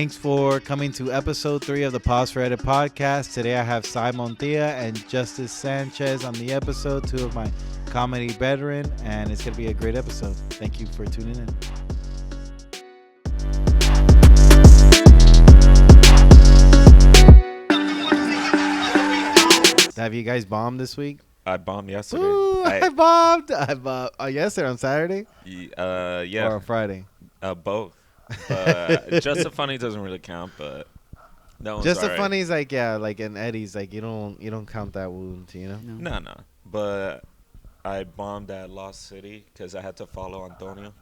Thanks for coming to episode 3 of the Pause for Edit podcast. Today I have Simon Thea and Justice Sanchez on the episode, 2 of my comedy veteran, and it's going to be a great episode. Thank you for tuning in. Have you guys bombed this week? I bombed yesterday. Ooh, I bombed. Yesterday on Saturday? Yeah. Or on Friday? Both. Just the funny doesn't really count, but that one's Just the alright. funny is like in Eddie's like you don't count that wound, you know? No. But I bombed at Lost City because I had to follow Antonio.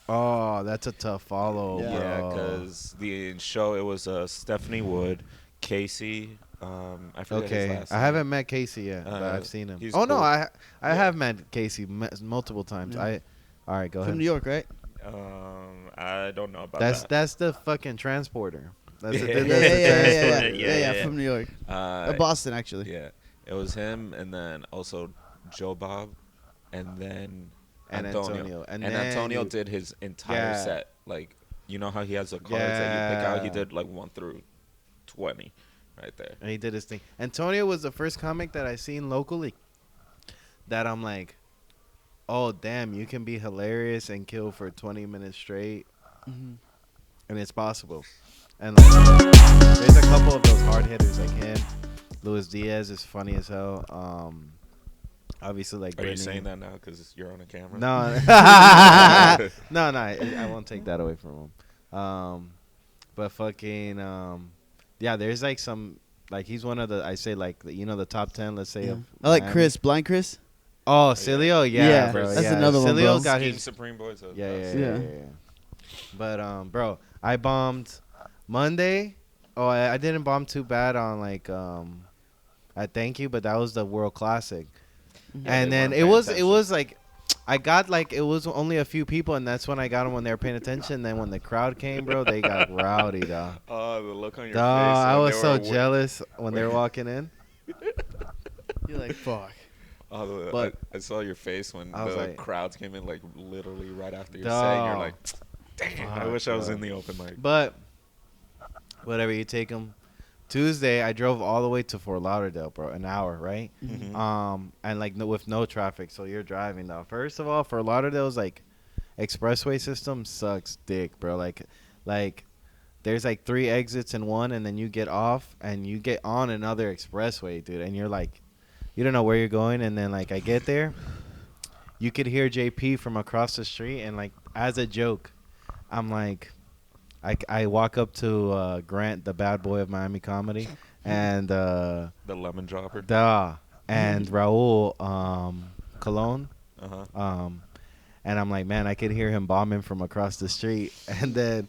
Oh, that's a tough follow, Yeah, bro. because the show it was Stephanie Wood, Casey. I forget his Okay, last I name. haven't met Casey yet, but I've seen him. he's Oh no, cool. I have met Casey multiple times. Yeah. All right, go ahead. From New York, right? I don't know about That's that. that's the fucking transporter. That's Yeah. the transporter. Yeah, from New York. Boston, actually. Yeah, it was him, and then also Joe Bob, and then And Antonio. And then Antonio you- did his entire Yeah. set. Like, you know how he has the cards that you pick out? He Yeah. did like 1 through 20 right there. And he did his thing. Antonio was the first comic that I seen locally that I'm like, oh damn, you can be hilarious and kill for 20 minutes straight, Mm-hmm. and it's possible. And like, there's a couple of those hard hitters like him. Luis Diaz is funny as hell. Obviously like. Are you Bernie. saying that now because you're on a camera? No, no, I won't take that away from him. But fucking, yeah, there's like some, like he's one of the, I say like, the top 10, let's say. Yeah. Of I like Miami. Chris, Blind Chris. Oh, Cilio, yeah, Yeah, bro. that's yeah. another one, Cilio bro. got Team his, Supreme Boys. yeah. But bro, I bombed Monday. Oh, I didn't bomb too bad on like I Thank You, but that was the World Classic. Yeah, And they then weren't paying it was like I got like it was only a few people, and that's when I got them when they were paying attention. Then when the crowd came, bro, they got rowdy, dog. Oh, the look on your Dog, face. I when was they so were jealous when they were walking in. You're like, fuck. Oh, But- I saw your face when I was the like- crowds came in, like literally right after your Dog. set. You're like, dang, I Fuck, wish I was bro. in the open mic. But whatever, you take them. Tuesday, I drove all the way to Fort Lauderdale, bro, an hour, right? Mhm. And like with no traffic, so you're driving though. First of all, Fort Lauderdale's like expressway system sucks dick, bro. Like there's like 3 exits in one, and then you get off and you get on another expressway, dude, and you're like, you don't know where you're going, and then like I get there, you could hear JP from across the street, and like as a joke, I'm like. I walk up to Grant, the bad boy of Miami comedy, and The lemon dropper. and Raul Colon, Uh-huh. and I'm like, man, I could hear him bombing from across the street, and then,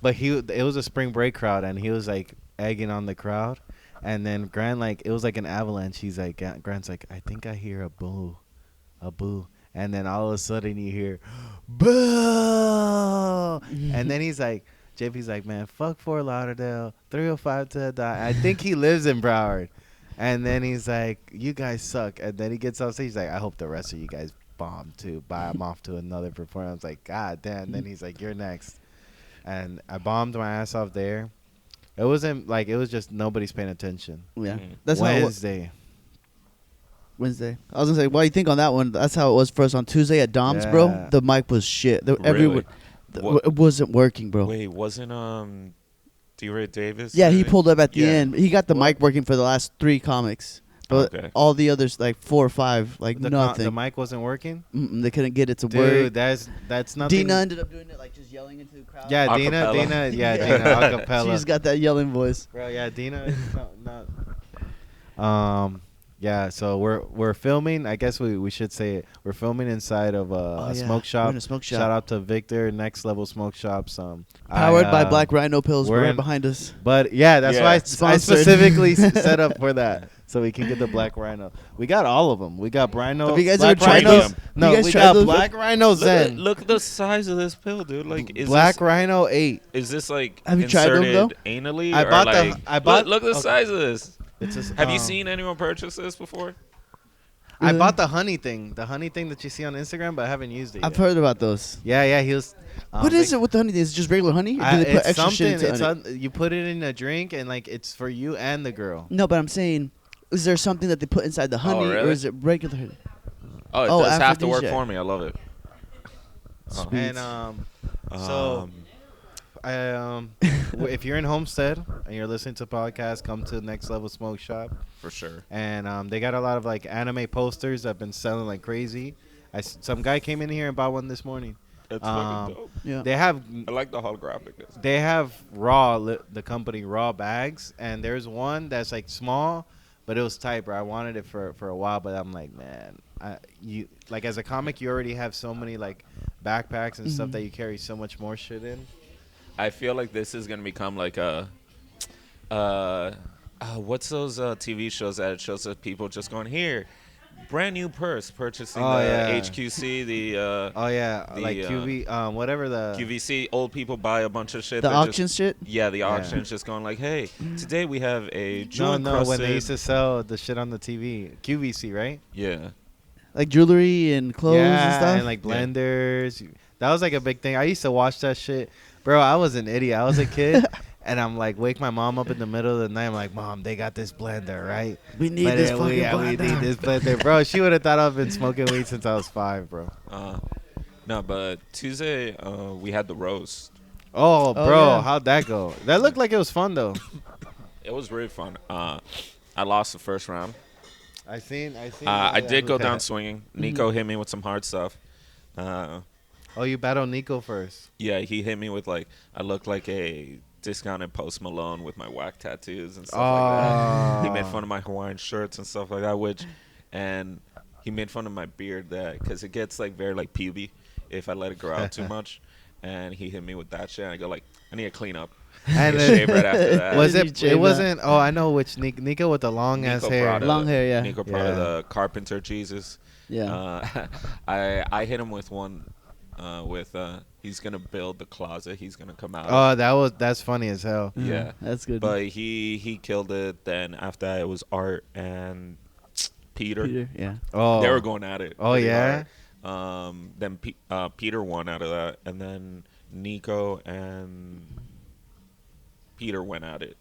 but it was a spring break crowd, and he was like egging on the crowd, and then Grant like it was like an avalanche. He's like, Grant's like, I think I hear a boo. And then all of a sudden you hear, boo! And then he's like, JP's like, man, fuck Fort Lauderdale, 305 to the dot. I think he lives in Broward. And then he's like, you guys suck. And then he gets off stage. He's like, I hope the rest of you guys bomb too. Buy him off to another performance. I was like, God damn. And then he's like, you're next. And I bombed my ass off there. It wasn't like, it was just nobody's paying attention. Yeah. Mhm. That's how it was. Wednesday. I was gonna say, what do you think on that one? That's how it was for us on Tuesday at Dom's, bro. Yeah. The mic was shit. Really? What- It wasn't working, bro. Wait, wasn't D-Ray Davis? Yeah, he in it? pulled up at the Yeah. end. He got the What? mic working for the last 3 comics, but Okay. all the others, like 4 or 5, like The nothing. mic wasn't working? They couldn't get it to Dude, work. that's nothing. Dina ended up doing it, like just yelling into the crowd. Yeah, Acapella. Dina, Yeah. acapella. She's got that yelling voice. Bro, yeah, Dina is not. Yeah, so we're filming. I guess we should say it. We're filming inside of a smoke We're shop. in a smoke shop. Shout out to Victor, Next Level Smoke Shops. Powered by Black Rhino pills, we're right in- behind us. But yeah, that's Yeah. why I Sponsored. specifically set up for that, so we can get the Black Rhino. We got all of them. We got Rhino. Have you guys Black ever tried Rhino. those? No, You guys we tried got those? Black Rhino Zen. Look at the size of this pill, dude. Like, is Black this, Rhino 8. is this like Have you tried them, inserted though? anally? I or bought the- like, I bought- Look at the okay. size of this. It's just, Have you seen anyone purchase this before? I Really? bought the honey thing that you see on Instagram, but I haven't used it I've yet. heard about those. Yeah, he was. What is it with the honey? Is it just regular honey? Or do they put It's extra shit something. into it? You put it in a drink, and like it's for you and the girl. No, but I'm saying, is there something that they put inside the honey, or really? is it regular honey? Oh, it Oh, does have to work aphrodisiac. for me. I love it. Sweet. And so if you're in Homestead and you're listening to podcasts, come to Next Level Smoke Shop. For sure. And they got a lot of like anime posters that have been selling like crazy. Some guy came in here and bought one this morning. It's fucking dope. Yeah. They have I like the holographic. they have the company Raw bags, and there's one that's like small, but it was tight, bro. I wanted it for a while, but I'm like, man, you like as a comic, you already have so many like backpacks and stuff that you carry so much more shit in. I feel like this is gonna become like a, what's those TV shows that it shows us people just going here, brand new purse, purchasing Oh, the yeah. HQC, the Oh yeah, The, like QV, whatever the QVC. Old people buy a bunch of shit. The they're auction just, shit. Yeah, the auction's just going like, hey, today we have a jewel no when they encrusted. used to sell the shit on the TV, QVC, right? Yeah. Like jewelry and clothes yeah, and stuff. and like blenders. That was like a big thing. I used to watch that shit, bro. I was an idiot. I was a kid. And I'm like, wake my mom up in the middle of the night. I'm like, Mom, they got this blender, right? we need this fucking we blender. need this blender, bro. She would have thought I've been smoking weed since I was 5, bro. No, but Tuesday we had the roast. Oh, Oh, bro, yeah. how'd that go? That looked like it was fun though. It was really fun. I lost the first round. I seen. I did go okay. down swinging. Nico hit me with some hard stuff. Oh, you battled Nico first. Yeah, he hit me with like I looked like a discounted Post Malone with my whack tattoos and stuff like that. He made fun of my Hawaiian shirts and stuff like that, and he made fun of my beard because it gets like very like puby if I let it grow out too much. And he hit me with that shit. And I go like, I need to clean up. And Get shaved right after that. was You it? shaved It wasn't. Oh, I know which Nico with the long ass Nico hair. Prada. Long hair, yeah. Nico Prada, Yeah. the carpenter Jesus. Yeah. I hit him with one. He's gonna build the closet. He's gonna come out. Oh, that's funny as hell. Yeah. That's good. But he killed it. Then after that, it was Art and Peter. Yeah. Oh, They were going at it. Oh, pretty yeah? hard. Then Peter won out of that, and then Nico and Peter went at it,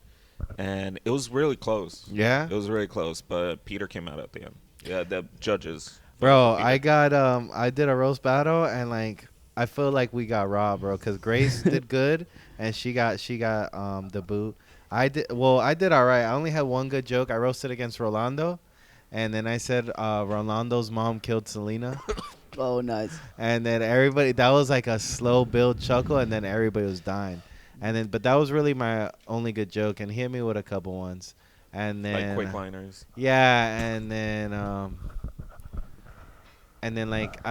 and it was really close. Yeah, It was really close, but Peter came out at the end. Yeah, the judges. bro. I did a roast battle, and like I feel like we got robbed, bro. Cause Grace did good, and she got the boot. I did all right. I only had one good joke. I roasted against Rolando, and then I said Rolando's mom killed Selena. Oh, nice. And then that was like a slow build chuckle, and then everybody was dying. But that was really my only good joke, and he hit me with a couple ones. And then like quick liners. yeah, and then like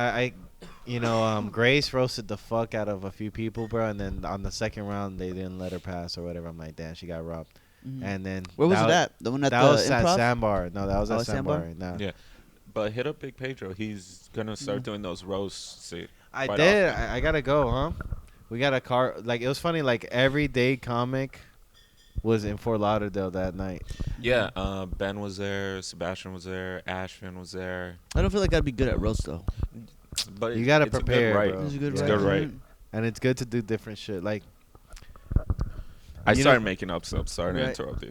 Grace roasted the fuck out of a few people, bro. And then on the second round, they didn't let her pass or whatever. I'm like, damn, she got robbed. And then Where was it at? The one at that the was at improv? Sandbar. No, that was Oh, at Sandbar. Sandbar? No. Yeah, but hit up Big Pedro. He's gonna start doing those roasts. I quite did. often. I gotta go, huh? We got a car. Like it was funny. Like everyday comic was in Fort Lauderdale that night. Yeah, Ben was there. Sebastian was there. Ashvin was there. I don't feel like I'd be good at roast though. But You gotta it's a good prepare, right. bro. It's a good It's right. good right. And it's good to do different shit. Like I You started know- making up stuff. Sorry Right. to interrupt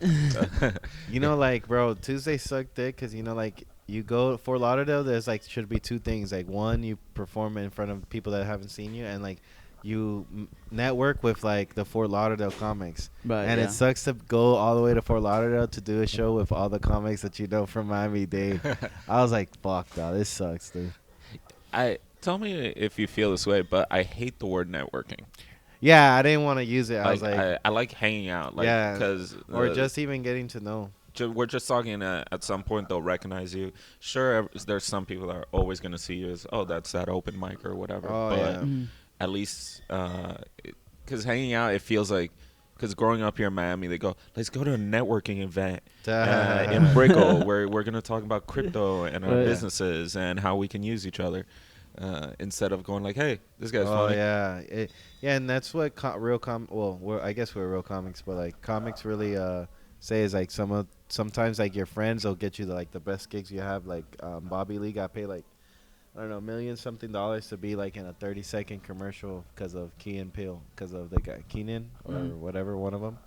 you. like, bro, Tuesday sucked dick because like you go to Fort Lauderdale. There's like should be two things. Like one, you perform in front of people that haven't seen you, and like you network with like the Fort Lauderdale comics. Right. And yeah. it sucks to go all the way to Fort Lauderdale to do a show with all the comics that you know from Miami-Dade. I was like, fuck, dog, this sucks, dude. Tell me if you feel this way, but I hate the word networking. Yeah, I didn't want to use it. I was like, I like hanging out, like, Yeah, because or just even getting to know. we're just talking. At some point, they'll recognize you. Sure, there's some people that are always gonna see you as, oh, that's that open mic or whatever. Oh, but yeah. Mhm. at least, because hanging out, it feels like. Because growing up here in Miami, they go, let's go to a networking event in Brickell where we're going to talk about crypto and our Right. businesses and how we can use each other instead of going like, hey, this guy's Oh funny. yeah, and that's what I guess we're real comics, but like comics really say is like some sometimes like your friends will get you the best gigs you have. Like Bobby Lee got paid like I don't know million something dollars to be like in a 30-second commercial because of Key and Peele because of the guy Keenan or whatever one of them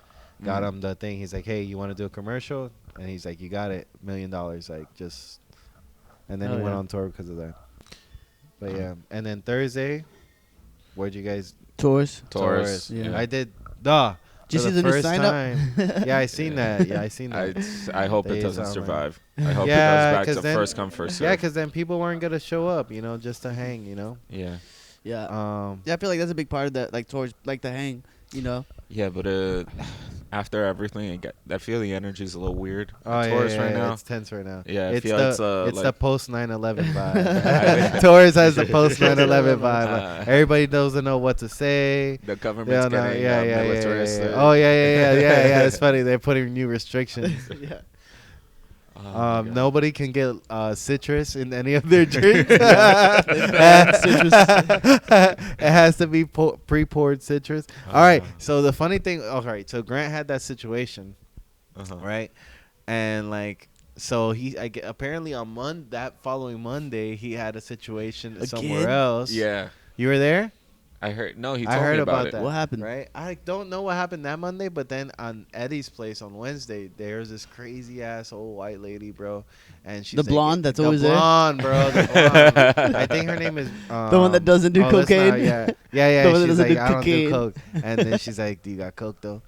got him the thing. He's like, hey, you want to do a commercial? And he's like, you got it, $1 million, like just. And then he went on tour because of that. But yeah, and then Thursday, where'd you guys? Tours. Yeah. I did. Duh. Did you see the new sign up? Yeah, I seen that. Yeah, I seen that. I hope it doesn't survive. I hope Yeah, it goes 'cause back to then- first come first serve. Yeah, because then people weren't gonna show up, just to hang, Yeah. Yeah. Yeah, I feel like that's a big part of that, like tours, like the hang, Yeah, but after everything, I feel the energy's a little weird. Oh at yeah, Taurus right now. it's tense right now. Yeah, I it's feel the it's the like, post 9/11 vibe. Taurus has the post 9/11 vibe. Everybody doesn't know what to say. the government's getting militaristic. Oh yeah. It's funny. They're putting new restrictions. yeah. Oh, my God. Nobody can get citrus in any of their drinks. It has to be pre-poured citrus. All right. So the funny thing. All right. So Grant had that situation, right? And so apparently on that following Monday he had a situation somewhere else. Yeah. You were there? I heard. No, he I told heard me about about it. that. What happened? Right? I don't know what happened that Monday, but then on Eddie's place on Wednesday, there's this crazy ass old white lady, bro, and she's The blonde that's always the there? blonde, bro. The blonde. I think her name is The one that doesn't do that's not- cocaine? yeah. The one that She's doesn't like, do I don't do cocaine. coke, and then she's like, do you got coke though?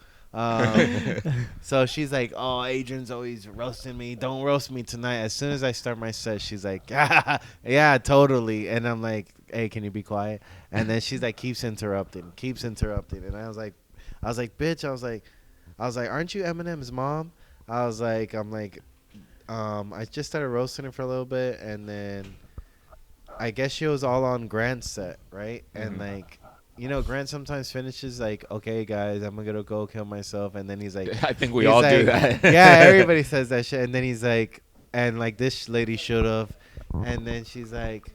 So she's like, oh, Adrian's always roasting me. Don't roast me tonight. As soon as I start my set, she's like, yeah, totally. And I'm like, hey, can you be quiet? And then she's like, keeps interrupting. And I was like, bitch. I was like, aren't you Eminem's mom? I just started roasting her for a little bit, and then I guess she was all on Grant's set, right? And Grant sometimes finishes like, okay, guys, I'm gonna go kill myself, and then he's like, I think we all do that. Yeah, everybody says that shit, and then he's like, and like this lady should have, and then she's like,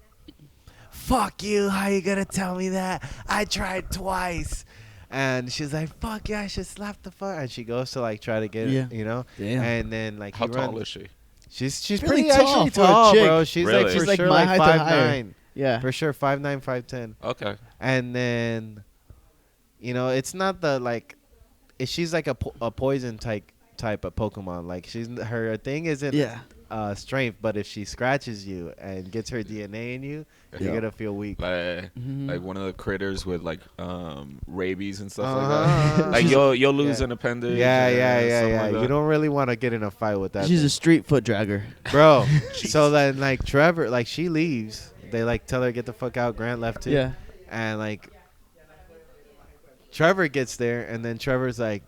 fuck you, how you gonna tell me that? I tried twice. And she's like, fuck yeah, I should slap the fuck. And she goes to like try to get it, Damn. and then like How tall is she? She's Really pretty tall actually for a tall, chick. bro. She's Really? like She's for like sure my like height to higher. 5'9". Yeah. For sure 5'9", 5'10". Okay. And then, it's not the like, she's like a poison type of Pokemon. Like her thing isn't strength, but if she scratches you and gets her DNA in you, you're gonna feel weak. Like one of the critters with like rabies and stuff like that. Like you'll lose an appendage. Yeah. Like You don't really want to get in a fight with that. She's thing. a street foot dragger. Bro. So then like Trevor, like she leaves. They like tell her get the fuck out. Grant left too. Yeah. And like Trevor gets there, and then Trevor's like,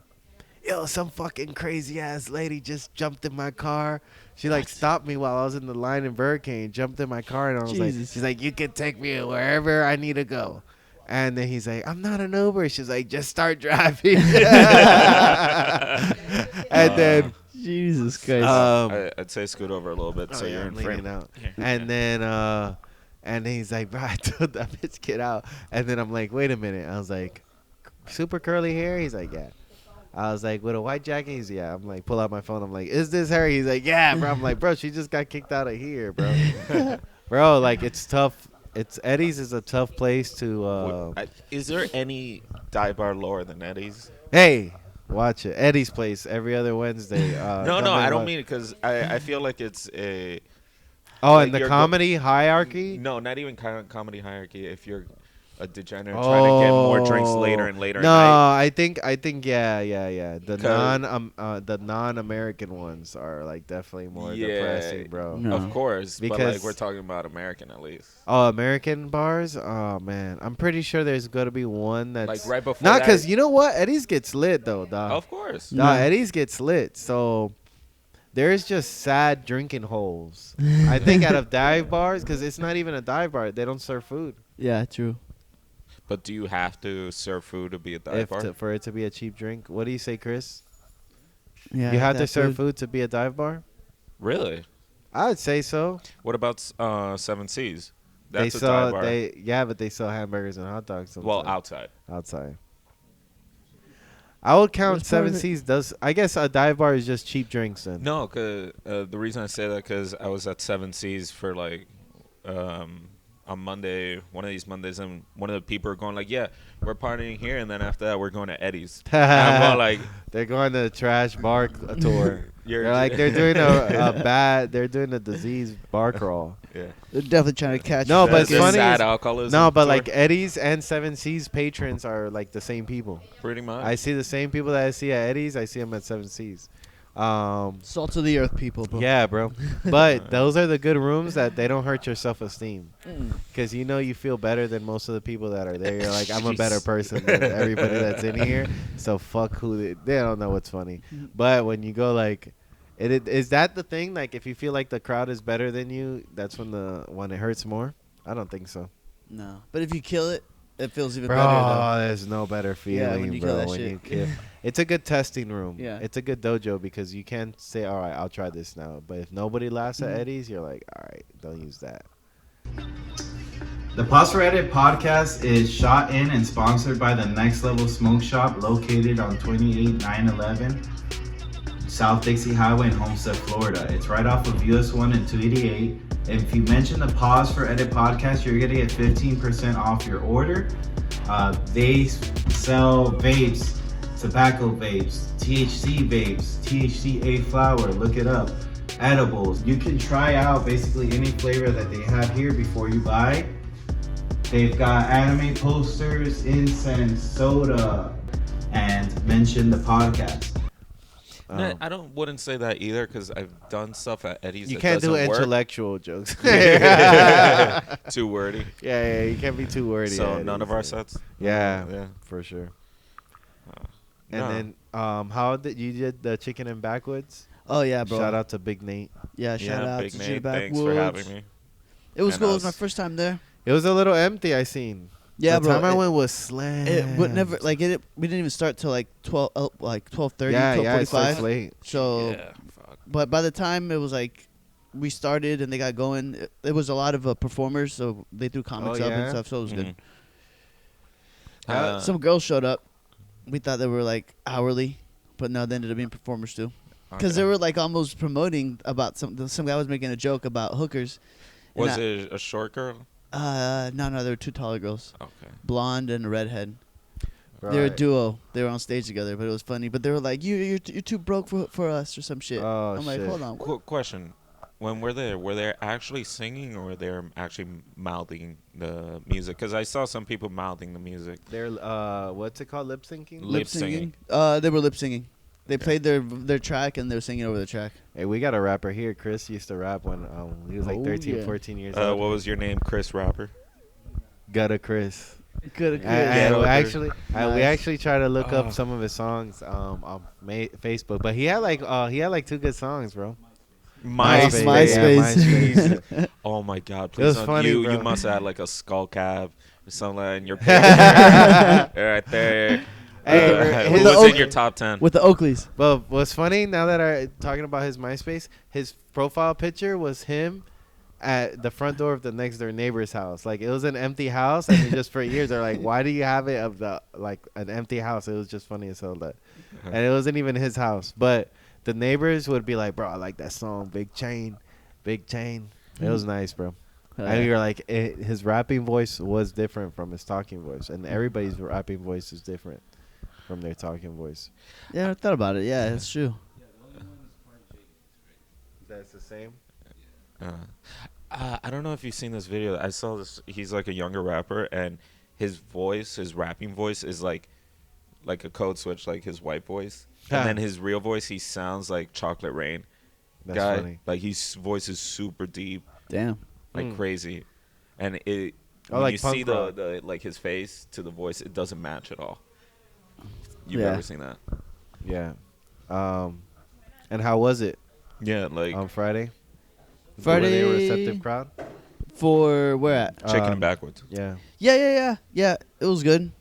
yo, some fucking crazy ass lady just jumped in my car. She like stopped me while I was in the line in Burger King, jumped in my car, and I was like, she's like, you can take me wherever I need to go. And then he's like, I'm not an Uber. She's like, just start driving. And then Jesus Christ. I'd say scoot over a little bit so you're in frame. out. And then he's like, bro, I told that bitch get out. And then I'm like, wait a minute. I was like, super curly hair? He's like, yeah. I was like, with a white jacket? He's yeah. I'm like, pull out my phone. I'm like, is this her? He's like, yeah, bro. I'm like, bro, she just got kicked out of here, bro. Bro, like, it's tough. Eddie's is a tough place to. Is there any dive bar lower than Eddie's? Hey, watch it. Eddie's place every other Wednesday. No, I don't mean it because I feel like it's a. Oh, like and the you're comedy hierarchy? No, not even comedy hierarchy. If you're a degenerate trying to get more drinks later and later. No, at night. I think yeah. The non-American ones are like definitely more depressing, bro. No. Of course, but Because- like we're talking about American at least. Oh, American bars? Oh man, I'm pretty sure there's gonna be one that's Like right before. not that- because you know what, Eddie's gets lit though, dog. Of course. Dog, Eddie's gets lit, so there's just sad drinking holes. I think out of dive bars, because it's not even a dive bar, they don't serve food. Yeah, true. But do you have to serve food to be a dive bar? For it to be a cheap drink. What do you say, Chris? Yeah, You have to that serve food to be a dive bar? Really? I would say so. What about Seven Seas? They That's a sell dive bar. but they sell hamburgers and hot dogs sometimes. Well, outside. Outside. I would count That's part Seven of it. Seas. Does I guess a dive bar is just cheap drinks then? No, cause the reason I say that because I was at Seven Seas for like on Monday, one of these Mondays, and one of the people are going like, "Yeah, we're partying here," and then after that, we're going to Eddie's. And I'm going like, They're going to the trash bar tour. You're They're like they're doing a bad. They're doing a disease bar crawl. yeah. They're definitely trying to catch. No, you. but it's There's funny sad is- alcoholism No, but tour, like Eddie's and Seven Seas patrons are like the same people. pretty much. I see the same people that I see at Eddie's. I see them at Seven Seas. Salt of the earth people, bro. Yeah, bro. But those are the good rooms that they don't hurt your self-esteem. Because you feel better than most of the people that are there. You're like, I'm a better person than everybody that's in here. So fuck who they don't know what's funny. But when you go like, is that the thing? Like if you feel like the crowd is better than you, that's when it hurts more. I don't think so. No, but if you kill it, it feels even Bro, better. there's no better feeling, when you kill bro. that When shit. you kill, it's a good testing room. Yeah. It's a good dojo because you can say, all right, I'll try this now. But if nobody laughs at Mhm. Eddie's, you're like, all right, don't use that. The Pause for Edit podcast is shot in and sponsored by the Next Level Smoke Shop located on 28911 South Dixie Highway in Homestead, Florida. It's right off of US 1 and 288. And if you mention the Pause for Edit podcast, you're going to get 15% off your order. They sell vapes, tobacco vapes, THC vapes, THCA flower, look it up, edibles. You can try out basically any flavor that they have here before you buy. They've got anime posters, incense, soda, and mention the podcast. No, I wouldn't say that either because I've done stuff at Eddie's. You that can't do doesn't work. intellectual jokes. Too wordy. Yeah, you can't be too wordy. So at none it, of our so- sets. Yeah, Yeah. for sure. No. And then, how did you did the chicken and backwoods? Oh yeah, bro. Shout out to Big Nate. Yeah, shout out Big to Nate, Jim thanks for Backwoods. having me. It was And cool. It was my us. first time there. It was a little empty. I seen. Yeah, the bro. time I went was slammed. It would never like it. We didn't even start till like 12:30, Yeah, it starts 12:45. late. So, Yeah, fuck. but by the time it was like we started and they got going, it was a lot of performers. So they threw comics up yeah? and stuff. So it was good. Mhm. Some girls showed up. We thought they were like hourly, but no, they ended up being performers too. Because okay. they were like almost promoting about some guy was making a joke about hookers. And Was it a short girl? No, there were two taller girls, Okay. blonde and a redhead. Bro, They were a duo. They were on stage together, but it was funny. But they were like, you're too broke for us or some shit. Oh, I'm like, shit. hold on. Question: When were they actually singing or were they actually mouthing the music? Because I saw some people mouthing the music. They're what's it called? Lip syncing. Lip singing. They were lip singing. They Okay. played their track and they were singing over the track. Hey, we got a rapper here. Chris used to rap when he was like Oh, 13, yeah. 14 years What old. was your name? Chris Rapper. Gutta Chris. Good. And we Nice. actually tried to look Oh. up some of his songs on Facebook, but he had like two good songs, bro. MySpace. Yeah, Oh my God! It Please was don't. funny, you bro. must have had like a skull cap or something like in your picture right there. Hey, who his- was in Oak- your top 10? With the Oakleys. But what's funny now that I'm talking about his MySpace, his profile picture was him at the front door of the next door neighbor's house. Like it was an empty house, and just for years they're like, "Why do you have it of the like an empty house?" It was just funny as hell that, and it wasn't even his house. But the neighbors would be like, "Bro, I like that song, Big Chain, Big Chain." It was nice, bro. And you're like, his rapping voice was different from his talking voice, and everybody's rapping voice is different from their talking voice. Yeah, I thought about it. Yeah, it's true. That's the same. I don't know if you've seen this video. I saw this. He's like a younger rapper, and his voice, his rapping voice, is like a code switch, like his white voice. And then his real voice, he sounds like Chocolate Rain. That's Guy, funny. like his voice is super deep, Damn. like crazy, and it. Oh, When like you punk see rock. the like his face to the voice, it doesn't match at all. You've Yeah. ever seen that? Yeah. And how was it Yeah, like on Friday? Friday- Were they a receptive crowd? For where at? chicken Um, and backwards. Yeah. Yeah. It was good.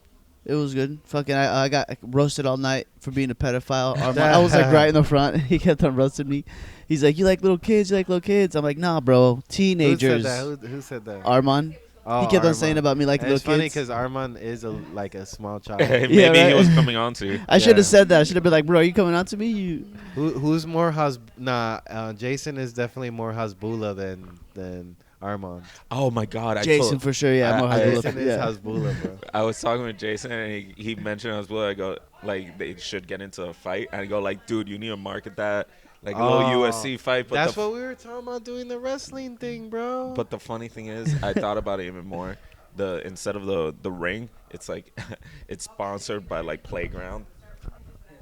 It was good. Fucking, I got roasted all night for being a pedophile. I was like right in the front. He kept on roasting me. He's like, "You like little kids? You like little kids?" I'm like, "Nah, bro. Teenagers." Who said that? Who said that? Armand. Oh, He kept on saying Armand. about me like And little it's funny kids. because Armand is like a small child. Maybe Yeah, he right? was coming on to you. I should Yeah. have said that. I should have been like, bro, are you coming on to me? You. Who's more Jason is definitely more Hasbullah than Armand. Oh my God, Jason for sure. Yeah, more Jason is yeah. Hasbullah, bro. I was talking with Jason and he mentioned I was I go like they should get into a fight and I go like, dude, you need to market that like a little UFC fight. But That's what we were talking about doing the wrestling thing, bro. But the funny thing is, I thought about it even more. Instead of the ring, it's like it's sponsored by like Playground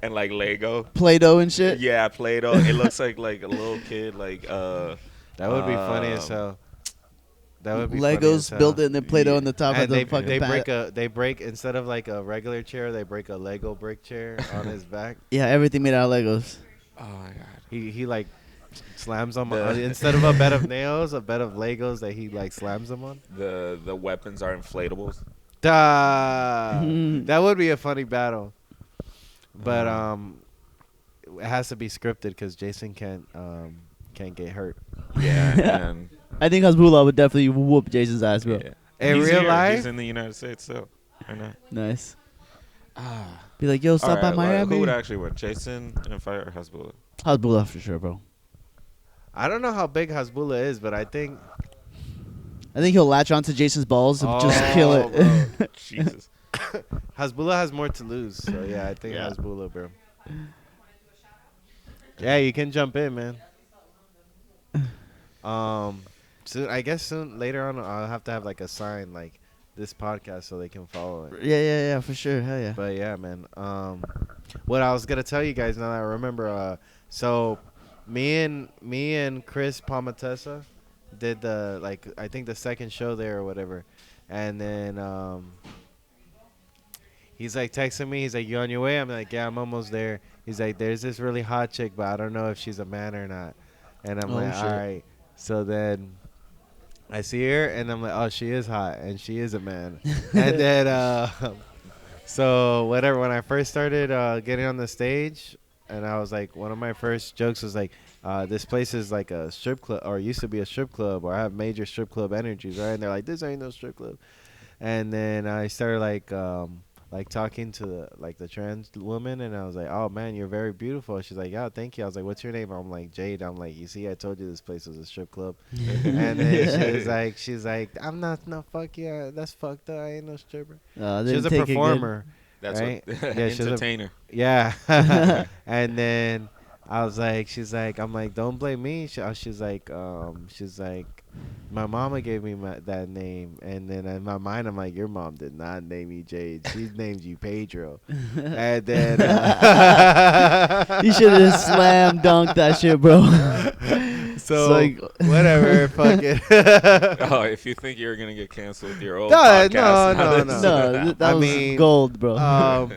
and like Lego. Play-Doh and shit. Yeah, Play-Doh. It looks like a little kid like that would be funny as hell. That would be funny as Legos hell. built it and then Play-Doh on the top of And the fucking they break instead of like a regular chair, they break a Lego brick chair on his back. Yeah, everything made out of Legos. oh my God. He like slams them on, instead of a bed of nails, a bed of Legos that he like slams them on. The weapons are inflatables. That would be a funny battle. But it has to be scripted because Jason can't get hurt. Yeah, and I think Hasbullah would definitely whoop Jason's ass, bro. yeah. In He's real here. life? He's in the United States, so I know. Nice. Ah. Be like, yo, stop by Who Miami. would actually win, Jason in a fight or Hasbullah? Hasbullah for sure, bro. I don't know how big Hasbullah is, but I think I think he'll latch onto Jason's balls and just kill it. bro. Jesus. Hasbullah has more to lose. So yeah, I think Yeah. Hasbullah, bro. Yeah, you can jump in, man. Soon, I guess later on I'll have to have like a sign like this podcast so they can follow it. Yeah, for sure. Hell yeah. But yeah, man. What I was gonna tell you guys now that I remember. So me and Chris Palmatessa did I think the second show there or whatever, and then he's like texting me. He's like, "You on your way?" I'm like, "Yeah, I'm almost there." He's like, "There's this really hot chick, but I don't know if she's a man or not." And I'm like, shit. "All right." So then I see her, and I'm like, "Oh, she is hot, and she is a man." And then so whatever. When I first started getting on the stage, and I was like, one of my first jokes was like, this place is like a strip club, or used to be a strip club, or I have major strip club energies, right? And they're like, this ain't no strip club. And then I started like talking to the trans woman, and I was like, oh man, you're very beautiful. She's like, yeah, thank you. I was like, what's your name? I'm like, Jade. I'm like, you see, I told you this place was a strip club. And then she's like, I'm not, no, fuck yeah, that's fucked up. I ain't no stripper. She's a performer. That's right? what Yeah, she's a- entertainer. Yeah. And then I was like, I'm like, don't blame me. She's like, my mama gave me that name. And then in my mind, I'm like, your mom did not name you Jade. She named you Pedro. And then You should have slam dunked that shit, bro. so like- whatever, fuck it. Oh, if you think you're gonna get canceled with your old No, podcast, no. No, that I was mean, gold, bro.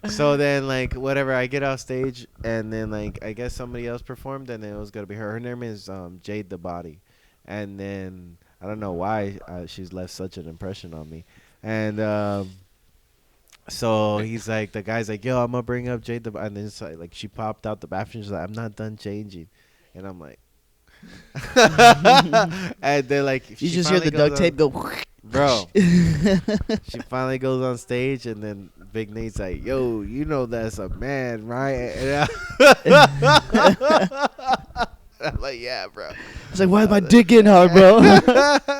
So then, like, whatever, I get off stage, and then, like, I guess somebody else performed, and then it was going to be her. Her name is Jade the Body. And then, I don't know why she's left such an impression on me. And so he's like, the guy's like, yo, I'm going to bring up Jade the Body. And then it's like, she popped out the bathroom. She's like, I'm not done changing. And I'm like, and then, like, You she just hear the finally duct goes tape on- go. Bro, she finally goes on stage, and then Big Nate's like, yo, you know that's a man, right? And I'm like, yeah, bro. It's like, why is my dick getting hard, bro?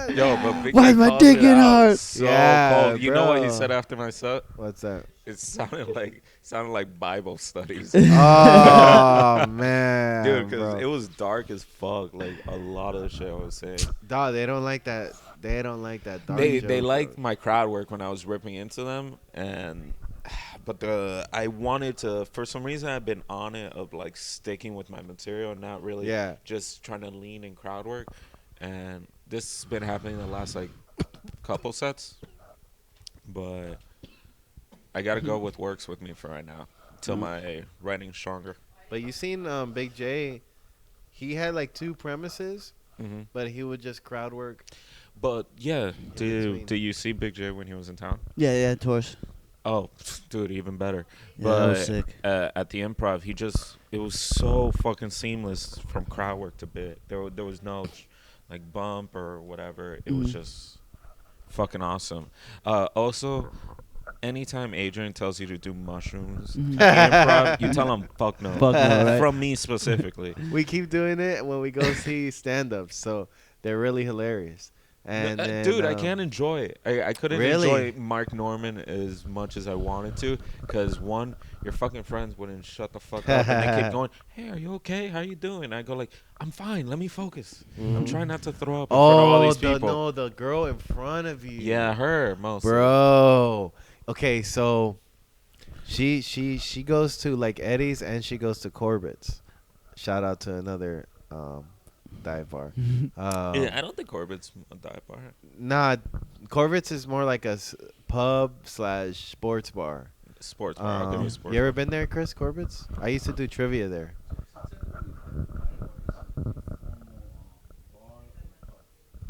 Yo, but Big Why is Nate my called dick it getting out hard? So Yeah, cold. You know what he bro. said after my set? What's that? It sounded like Bible studies. Oh, man. Dude, because bro. it was dark as fuck. Like a lot of the shit I was saying. Dog, they don't like that. They don't like that. Dark They joke, liked bro. my crowd work when I was ripping into them, but I wanted to, for some reason I've been on it of like sticking with my material and not really just trying to lean in crowd work, and this has been happening the last like couple sets, but I gotta go with works with me for right now till my writing's stronger. But you seen Big J? He had like 2 premises, but he would just crowd work. But yeah, between. do you see Big J when he was in town? Yeah, Torch. Oh, dude, even better. Yeah, that was But sick. at the Improv, it was so fucking seamless from crowd work to bit. There was no like bump or whatever. It was just fucking awesome. Also, anytime Adrian tells you to do mushrooms Mhm. at improv, you tell him fuck no. Fuck no, right? From me specifically. We keep doing it when we go see stand-ups, so they're really hilarious. And then, Dude, I can't enjoy it. I couldn't Really? enjoy Mark Norman as much as I wanted to, because one, your fucking friends wouldn't shut the fuck up, and they keep going, "Hey, are you okay? How you doing?" I go like, "I'm fine. Let me focus. I'm trying not to throw up in front of all these people." the girl in front of you. Yeah, her mostly. Bro. Okay, so she goes to like Eddie's and she goes to Corbett's. Shout out to another dive bar. Yeah, I don't think Corbett's a dive bar. Nah, Corbett's is more like a pub / sports bar. Sports bar. I'll give you a sports You ever bar. been there, Chris? Corbett's? I used to do trivia there.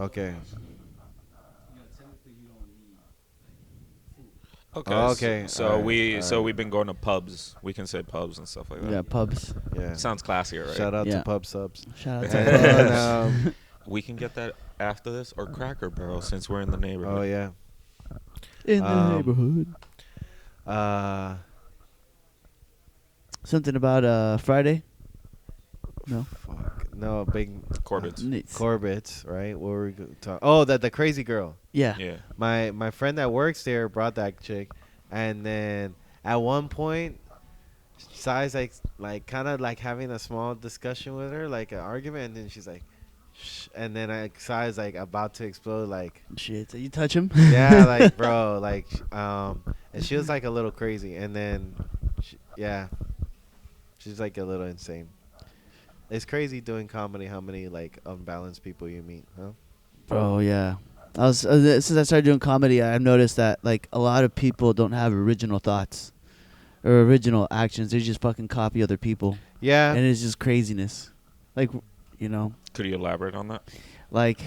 Okay. Okay. Oh, okay. So Alright, we've alright. been going to pubs. We can say pubs and stuff like that. Yeah, pubs. Yeah. Sounds classier, right? Shout out Yeah. to Pub Subs. Shout out to And, pubs. We can get that after this, or Cracker Barrel, since we're in the neighborhood. oh yeah. In the um, neighborhood. Uh, Something about Friday? No. fuck. No, big Corbett's. Corbett's, right? What were we talking? Oh, the crazy girl. Yeah. Yeah. My friend that works there brought that chick, and then at one point, Sai's like kind of like having a small discussion with her, like an argument, and then she's like, shh, and then Sai's like about to explode, like, Shit. So you touch him? yeah, like bro, like, and she was like a little crazy, and then, yeah, she's like a little insane. It's crazy doing comedy. How many like unbalanced people you meet, huh? Bro, yeah. I was since I started doing comedy, I've noticed that like a lot of people don't have original thoughts or original actions. They just fucking copy other people, Yeah. and it's just craziness. Like, you know, Could you elaborate on that? like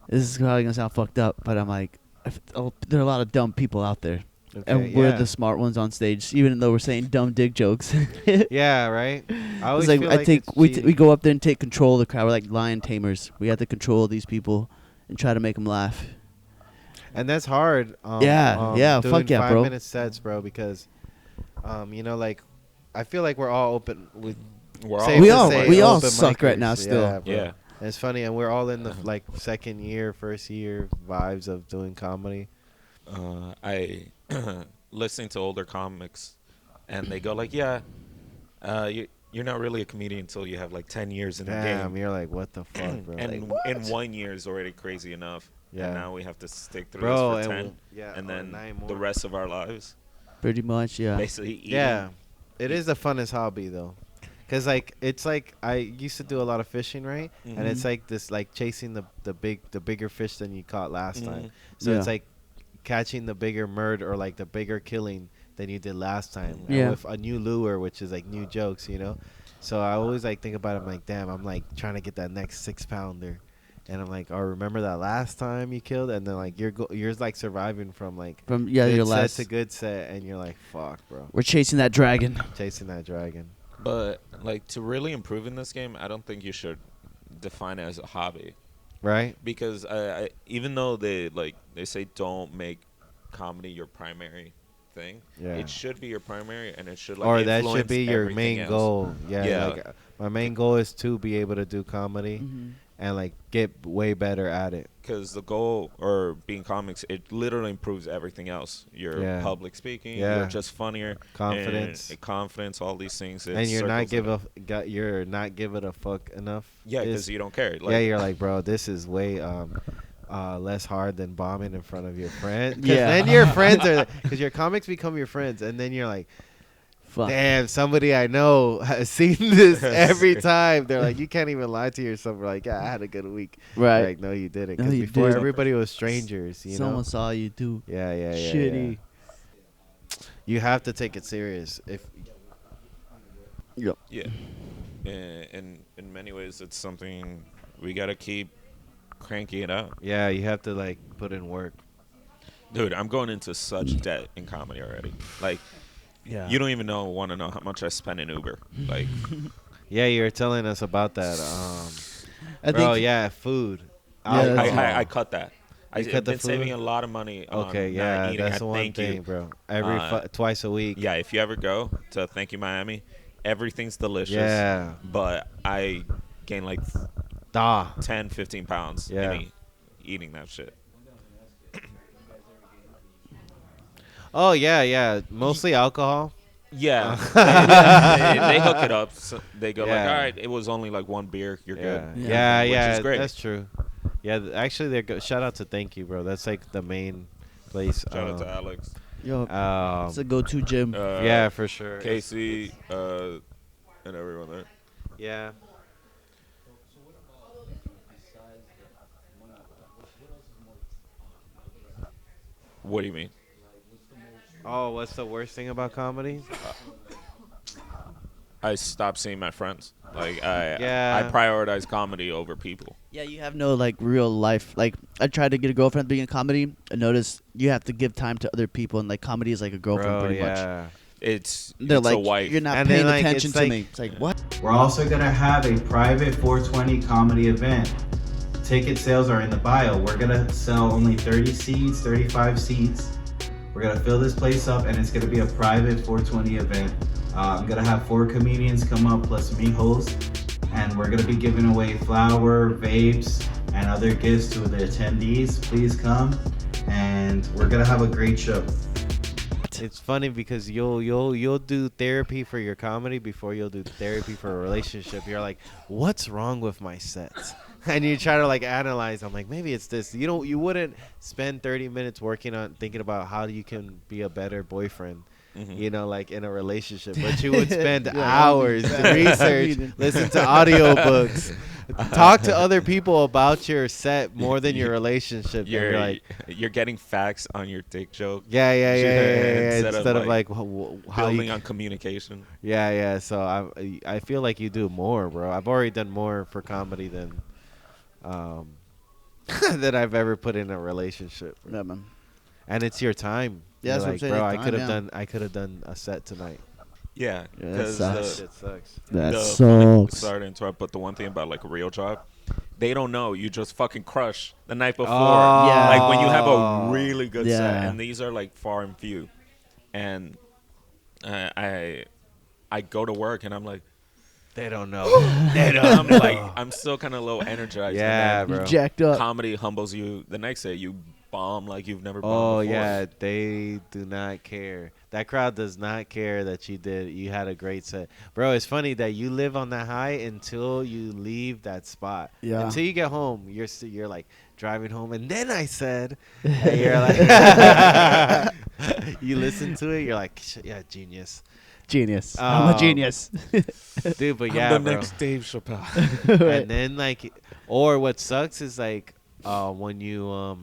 this is probably gonna sound fucked up, but I'm like, there are a lot of dumb people out there, Okay, and we're yeah. the smart ones on stage, even though we're saying dumb dick jokes. Yeah, right. I always It's like feel I like think it's we cheating. go up there and take control of the crowd. We're like lion tamers. We have to control these people and try to make them laugh. And that's hard. Yeah, yeah, doing fuck yeah, 5 bro. minute sets, bro, because, you know, like, I feel like we're all open. We're safe We to all- say we all open suck right micers. now still. Yeah, bro. Yeah. And it's funny, and we're all in the like second year, first year vibes of doing comedy. I listening to older comics, and they go like, "Yeah, you're not really a comedian until you have like 10 years in the Damn, game." you're like, what the fuck, bro? And Like, in 1 year is already crazy enough. Yeah. And now we have to stick through bro, this for and 10, yeah, and or then 9 the more. rest of our lives Pretty much, yeah. basically eating. Yeah, it is the funnest hobby though, cause like it's like I used to do a lot of fishing, right? And it's Mhm. like this, like chasing the bigger fish than you caught last time. Mhm. So it's Yeah. like catching the bigger murder or like the bigger killing than you did last time. And Yeah. with a new lure, which is like new jokes, you know. So I always like think about it. I'm like, damn, I'm like trying to get that next 6-pounder. And I'm like, oh, remember that last time you killed? And then like you're like surviving from like From good your set last. to good set, and you're like, fuck, bro, We're chasing that dragon. chasing that dragon. But like to really improve in this game, I don't think you should define it as a hobby, Right? because even though they say don't make comedy your primary thing, Yeah. it should be your primary, and it should like Or that should influence be your everything main else. goal. Yeah. Yeah. Like my main goal is to be able to do comedy Mm-hmm. and like get way better at it. Because the goal, or being comics, it literally improves everything else. Your Yeah. public speaking, Yeah. you're just funnier, Confidence. and confidence, all these things. And you're not you're you're not give it a fuck enough. yeah, It's- because you don't care. Like, yeah, you're like, bro, this is way less hard than bombing in front of your friends. Yeah. Then your friends are, because your comics become your friends, and then you're like, Fuck. damn, somebody I know has seen this every time. They're like, you can't even lie to yourself. We're like, yeah, I had a good week. Right. Like, no, you didn't. No, Because you before didn't. everybody was strangers, you Someone know. saw you do Yeah. shitty. You have to take it serious. If Yep. yeah. In many ways, it's something we gotta keep cranking it out. yeah, you have to like put in work. Dude, I'm going into such debt in comedy already. Like, Yeah. you don't even want to know how much I spend in Uber. Like, Yeah, you were telling us about that. I Bro, think. yeah, food. Yeah, that's- I cut that. You cut I've the been saving food? a lot of money on Okay, not yeah, eating. that's I the one thank thing, you. bro. Twice a week. Yeah, if you ever go to Thank You Miami, everything's delicious. Yeah. But I gained like Da. 10, 15 pounds Yeah. eating that shit. Oh yeah, yeah. Mostly alcohol. Yeah, they hook it up. So they go like, all Yeah. right, it was only like one beer, you're good. Yeah, Yeah. yeah, Which is yeah. great. That's true. Yeah, actually, they're shout out to Thank You, bro. That's like the main place. Shout out to Alex. Yo, it's a go-to gym. Yeah, for sure. Casey, and everyone there. Yeah. What do you mean? Oh, what's the worst thing about comedy? I stopped seeing my friends. Like Yeah. I prioritize comedy over people. Yeah, you have no like real life. Like I tried to get a girlfriend being in comedy. I noticed you have to give time to other people, and like comedy is like a girlfriend Bro, pretty much. yeah. They're it's like, a wife. you're not And then, paying like, attention it's to like- me. It's like what? We're also gonna have a private 420 comedy event. Ticket sales are in the bio. We're gonna sell only 30 seats, 35 seats. We're gonna fill this place up and it's gonna be a private 420 event. I'm gonna have 4 comedians come up plus me host. And we're gonna be giving away flour, vapes, and other gifts to the attendees. Please come. And we're gonna have a great show. It's funny because you'll do therapy for your comedy before you'll do therapy for a relationship. You're like, what's wrong with my sets? And you try to like analyze. I'm like, maybe it's this. You wouldn't spend 30 minutes working on thinking about how you can be a better boyfriend. Mhm. You know, like in a relationship, but you would spend Yeah, hours to research, listen to audiobooks, talk to other people about your set more than your relationship. You're like, you're getting facts on your dick joke. yeah. Instead Instead of, of like how Building you, on communication. yeah. So I feel like you do more, bro. I've already done more for comedy than that I've ever put in a relationship, bro. Yeah, man. And it's your time. Yeah, You're that's what I'm like, saying, bro, it's I could have done a set tonight. Yeah, Yeah, that because sucks. Shit sucks. That sorry sucks. to interrupt, but the one thing about like a real job, they don't know. You just fucking crush the night before. Oh. Yeah. Like when you have a really good set, Yeah. and these are like far and few, and I go to work and I'm like, They don't know. I'm like, I'm still kind of low energized. Yeah, and then bro. You jacked up. comedy humbles you. The next day, you bomb like you've never bombed Oh before. yeah, they do not care. That crowd does not care that you had a great set, bro. It's funny that you live on that high until you leave that spot. Yeah. Until you get home, you're like driving home, and then I said, and you're like, you listen to it, you're like, yeah, genius, Genius. I'm a genius. dude. But I'm yeah, the bro. next Dave Chappelle. And then like, or what sucks is like, when you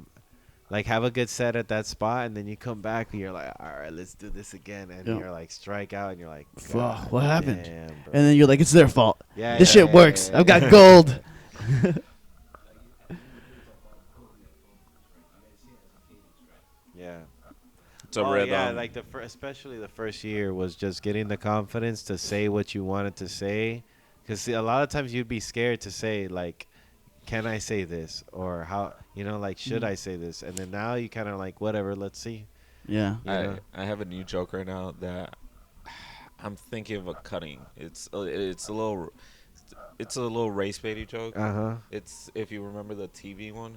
like have a good set at that spot and then you come back and you're like, all right, let's do this again, and Yeah. you're like strike out and you're like, Fuck, God what happened? damn, bro. And then you're like, it's their fault. Yeah, This yeah, shit yeah, works. yeah, I've yeah. got gold. Yeah. It's a Oh rhythm. yeah, like especially the first year was just getting the confidence to say what you wanted to say, because a lot of times you'd be scared to say like, can I say this, or how, like should I say this, and then now you kind of like whatever, let's see. Yeah. You know? I have a new joke right now that I'm thinking of cutting. It's a little race baity joke. Uh-huh. It's if you remember the TV one,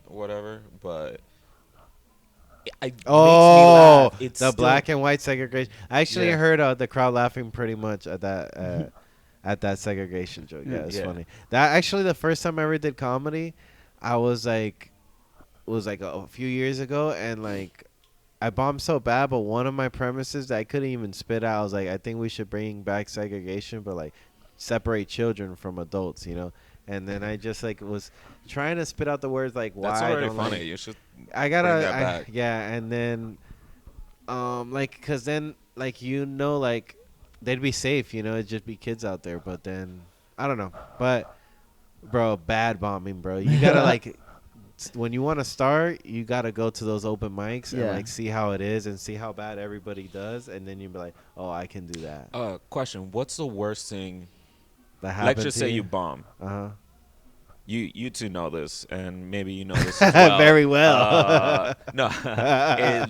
whatever. But it makes me laugh. It's the still- black and white segregation. I actually Yeah. heard the crowd laughing pretty much at that at that segregation joke. Yeah, it's Yeah. funny. That actually the first time I ever did comedy, I was like, it was like a few years ago, and like I bombed so bad, but one of my premises that I couldn't even spit out, I was like, I think we should bring back segregation, but like separate children from adults, And then I just like was trying to spit out the words like why That's I already don't funny. like. You should. I gotta, bring that back. yeah, and then, like, cause then, like, like, they'd be safe, it'd just be kids out there, but then, I don't know, but, bro, bad bombing, bro, you gotta, like, when you want to start, you gotta go to those open mics and, Yeah. like, see how it is and see how bad everybody does, and then you'd be like, oh, I can do that. Question: what's the worst thing? That happened Let's just to say you bomb. Uh-huh. you two know this, and maybe you know this as well. Very well. No,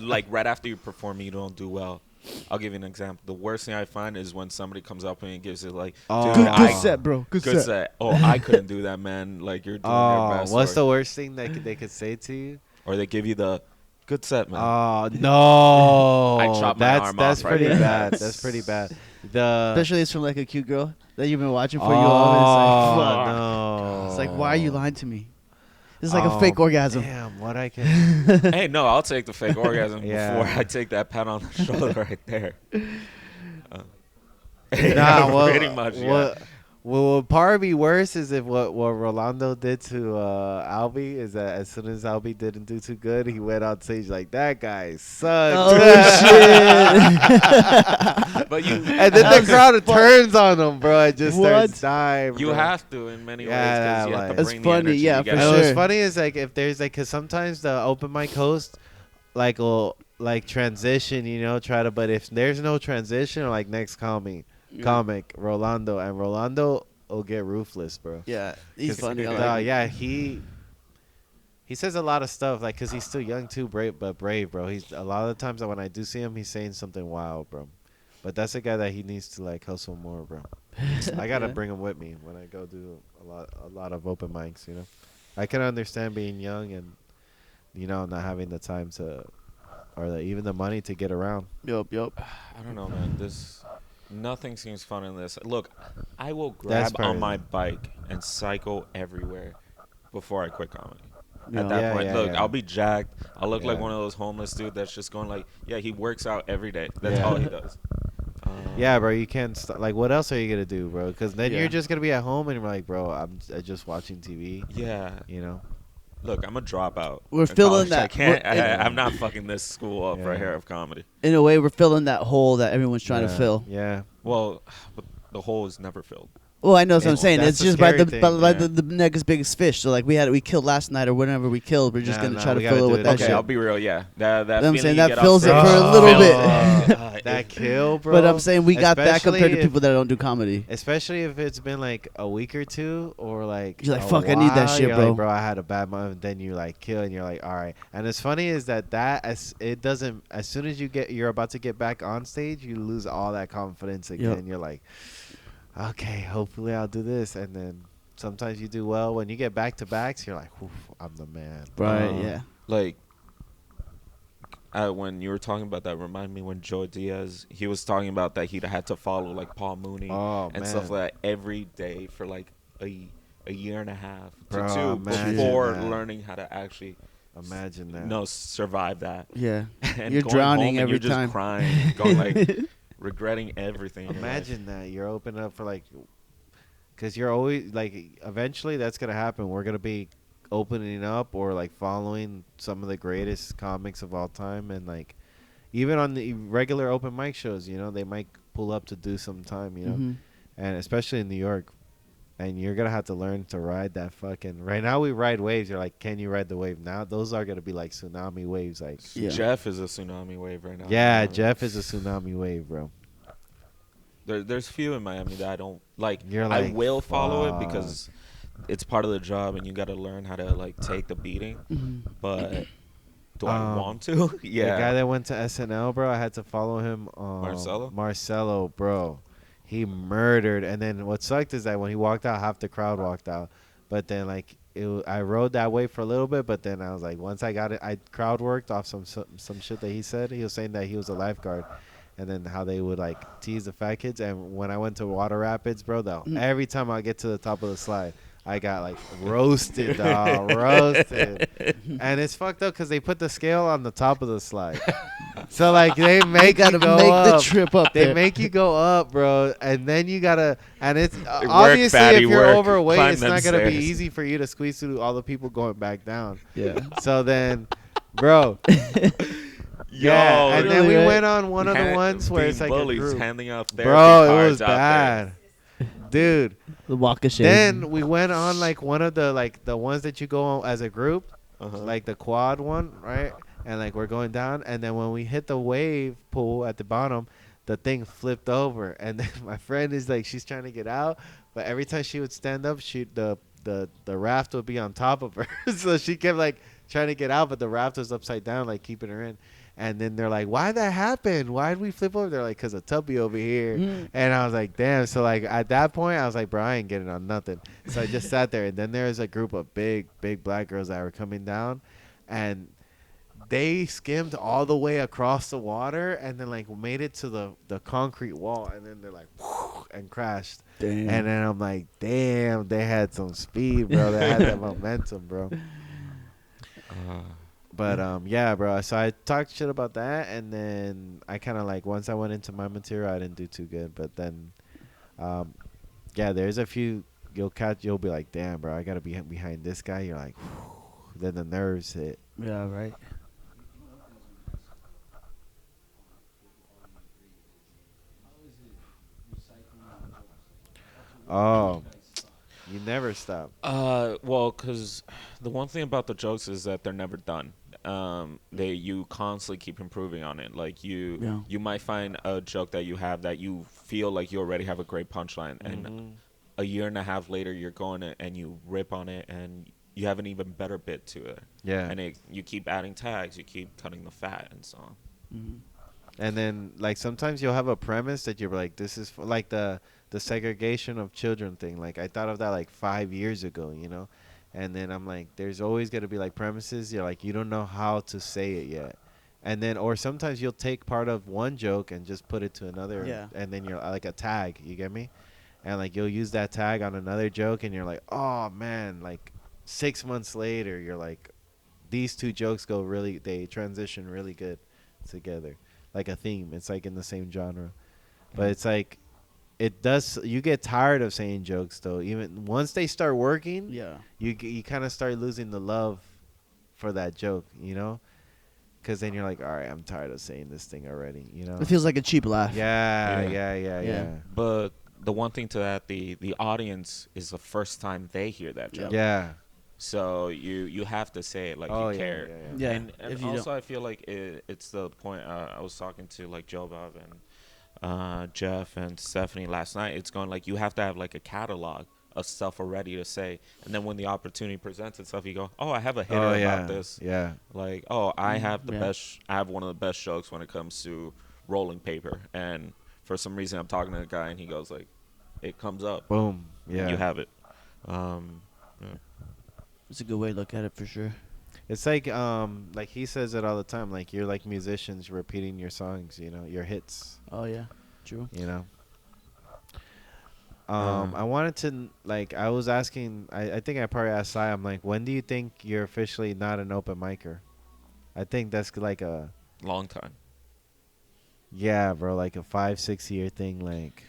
like right after you perform, you don't do well. I'll give you an example. The worst thing I find is when somebody comes up and gives it like, Oh. dude, Good set, bro. Good good set. set. Oh, I couldn't do that, man. Like you're doing your best. What's or, the worst thing they could say to you? or they give you the good set, man. Oh no! I chopped my arm That's off right pretty there. bad. That's pretty bad. The Especially it's from like a cute girl that you've been watching for oh you all. And it's like, fuck. no! It's like, why are you lying to me? It's like Oh, a fake orgasm. Damn, what I can. Hey, no, I'll take the fake orgasm Yeah. before I take that pat on the shoulder right there. Nah, well, pretty much. Yeah. What would probably be worse is if what Rolando did to Albie is that as soon as Albie didn't do too good, he went on stage like that guy sucks. Oh shit! But you And then the crowd turns on him, bro. It just What? starts dying. you bro. have to in many ways Yeah, because you have like- to It's bring funny, the energy. yeah, You for gotta- And sure. what's funny is like if there's like, cause sometimes the open mic host like will like transition, you know, try to. But if there's no transition, like next comic, Rolando, and Rolando will get ruthless, bro. Yeah, he's 'Cause, funny. I like him. yeah, he says a lot of stuff, like, cause he's still young too, brave, bro. He's a lot of the times that when I do see him, he's saying something wild, bro. But that's a guy that he needs to like hustle more, bro. I gotta Yeah. bring him with me when I go do a lot of open mics. You know, I can understand being young and not having the time to or even the money to get around. Yup. I don't know, man. Nothing seems fun in this. Look, I will That's grab on fair, my though. bike and cycle everywhere before I quit comedy. Yeah. At that Yeah, point, yeah, look, yeah. I'll be jacked. I'll look like Yeah. one of those homeless dude that's just going like, yeah, he works out every day. That's Yeah. all he does. Yeah, bro, you can't like. What else are you gonna do, bro? Because then Yeah. you're just gonna be at home and you're like, bro, I'm just watching TV. Yeah. You know. Look, I'm a dropout. We're in filling college. I that- can't. we're- I'm not fucking this school up right Yeah. here of comedy. In a way, we're filling that hole that everyone's trying to Yeah, fill. Yeah. Well, but the hole is never filled. Well, I know what I'm It's- saying. that's It's the just by the scary by, thing, by yeah. the next biggest fish. So like we killed last night or whatever we killed. We're just Nah, gonna nah, try to we gotta fill it do with it that Okay, shit. I'll be real. Yeah, that I'm feeling saying you that get fills off it stage- for a little bit. That kill, bro. But I'm saying we got that compared to Especially people that don't do comedy. Especially if it's been like a week or two, or like You're like, a "Fuck, I need that while, shit, you're bro." Like, bro, I had a bad month. Then you like kill, and you're like, all right. And it's funny is that it doesn't. As soon as you're about to get back on stage, you lose all that confidence again. Yep. You're like, okay, hopefully I'll do this, and then sometimes you do well. When you get back to backs, you're like, oof, I'm the man. Right? Yeah. Like, when you were talking about that, remind me when Joe Diaz, he was talking about that he'd had to follow like Paul Mooney Oh, and man. stuff like that every day for like a year and a half to Bro, two imagine before that. learning how to actually Imagine that. survive that. Yeah. And You're going drowning home and every you're just time. crying, going like regretting everything. in your life. Imagine that you're opening up for like, because you're always like, eventually that's gonna happen. We're gonna be opening up or like following some of the greatest comics of all time, and like even on the regular open mic shows, they might pull up to do some time, Mhm. and especially in New York. And you're gonna have to learn to ride that fucking. Right now we ride waves. You're like, can you ride the wave? Now those are gonna be like tsunami waves. Like, Yeah. Jeff is a tsunami wave right now. yeah, Jeff is a tsunami wave, bro. There's few in Miami that I don't like. You're I like, will follow it fuck. because it's part of the job, and you got to learn how to like take the beating. Mhm. But do I Um, want to? Yeah. The guy that went to SNL, bro, I had to follow him. Marcelo? Marcelo, bro. He murdered. And then what sucked is that when he walked out, half the crowd walked out. But then, like, I rode that way for a little bit. But then I was like, once I got it, I crowd worked off some shit that he said. He was saying that he was a lifeguard. And then how they would, like, tease the fat kids. And when I went to Water Rapids, bro, though, every time I get to the top of the slide, I got, like, roasted, dog. Roasted. And it's fucked up because they put the scale on the top of the slide. So, like, they make you Gotta go make up. the trip up They there. make you go up, bro. And then you got to, and it's Work, obviously fatty, if you're work. overweight, Climb it's them not going to be stairs. easy for you to squeeze through all the people going back down. Yeah. So then, bro. Yo, Yeah, and then we really, went on one of the ones where being it's like bullies, a group. handing out therapy Bro, it cards was out there. bad. Dude. The walk of shame. Then we went on like one of the the ones that you go on as a group, Uh-huh. like the quad one, right? And like we're going down, and then when we hit the wave pool at the bottom, the thing flipped over, and then my friend is like, she's trying to get out, but every time she would stand up, the the raft would be on top of her. So she kept like trying to get out, but the raft was upside down, like keeping her in. And then they're like, "Why'd that happen? Why'd we flip over?" They're like, "Cause of Tubby over here." And I was like, "Damn!" So like at that point, I was like, "Bro, I ain't getting on nothing." So I just sat there. And then there was a group of big black girls that were coming down, and they skimmed all the way across the water and then like made it to the concrete wall, and then they're like and crashed. Damn. And then I'm like, damn, they had some speed, bro. They had that momentum, bro. But yeah, bro. So I talked shit about that, and then I kind of like once I went into my material, I didn't do too good. But then, yeah, there's a few you'll be like, damn, bro, I gotta be behind this guy. You're like, then the nerves hit. Yeah, right. Oh, you never stop. Well, because the one thing about the jokes is that they're never done. You constantly keep improving on it. Like you might find a joke that you have that you feel like you already have a great punchline, and a year and a half later you're going and you rip on it, and you have an even better bit to it. Yeah. And you keep adding tags, you keep cutting the fat and so on. Mm-hmm. And then like sometimes you'll have a premise that you're like, this is like the segregation of children thing. Like I thought of that like 5 years ago, you know. And then I'm like, there's always going to be like premises. You're like, you don't know how to say it yet. And then, or sometimes you'll take part of one joke and just put it to another. Yeah. And then you're like a tag, you get me? And like, you'll use that tag on another joke and you're like, oh man, like 6 months later, you're like, these two jokes they transition really good together. Like a theme. It's like in the same genre. But it's like, you get tired of saying jokes though. Even once they start working, Yeah. you kind of start losing the love for that joke, you know? Because then you're like, all right, I'm tired of saying this thing already, you know? It feels like a cheap laugh. Yeah. But the one thing to that, the audience is the first time they hear that joke. Yeah. So you have to say it like you care. Yeah. And If you also don't. I feel like it's the point I was talking to like Joe Bob and Jeff and Stephanie last night. It's going like you have to have like a catalog of stuff already to say, and then when the opportunity presents itself, you go, oh, I have a hitter about this. Yeah. Like, oh, I have the Yeah. best. I have one of the best jokes when it comes to rolling paper, and for some reason I'm talking to a guy and he goes like, it comes up. Boom. Yeah. You have it. It's a good way to look at it for sure. It's like he says it all the time. Like you're like musicians repeating your songs, you know, your hits. Oh yeah, true. You know. I wanted to like I was asking. I think I probably asked Sai. I'm like, when do you think you're officially not an open micer? I think that's like a Long time. yeah, bro, like a 5-6 year thing, like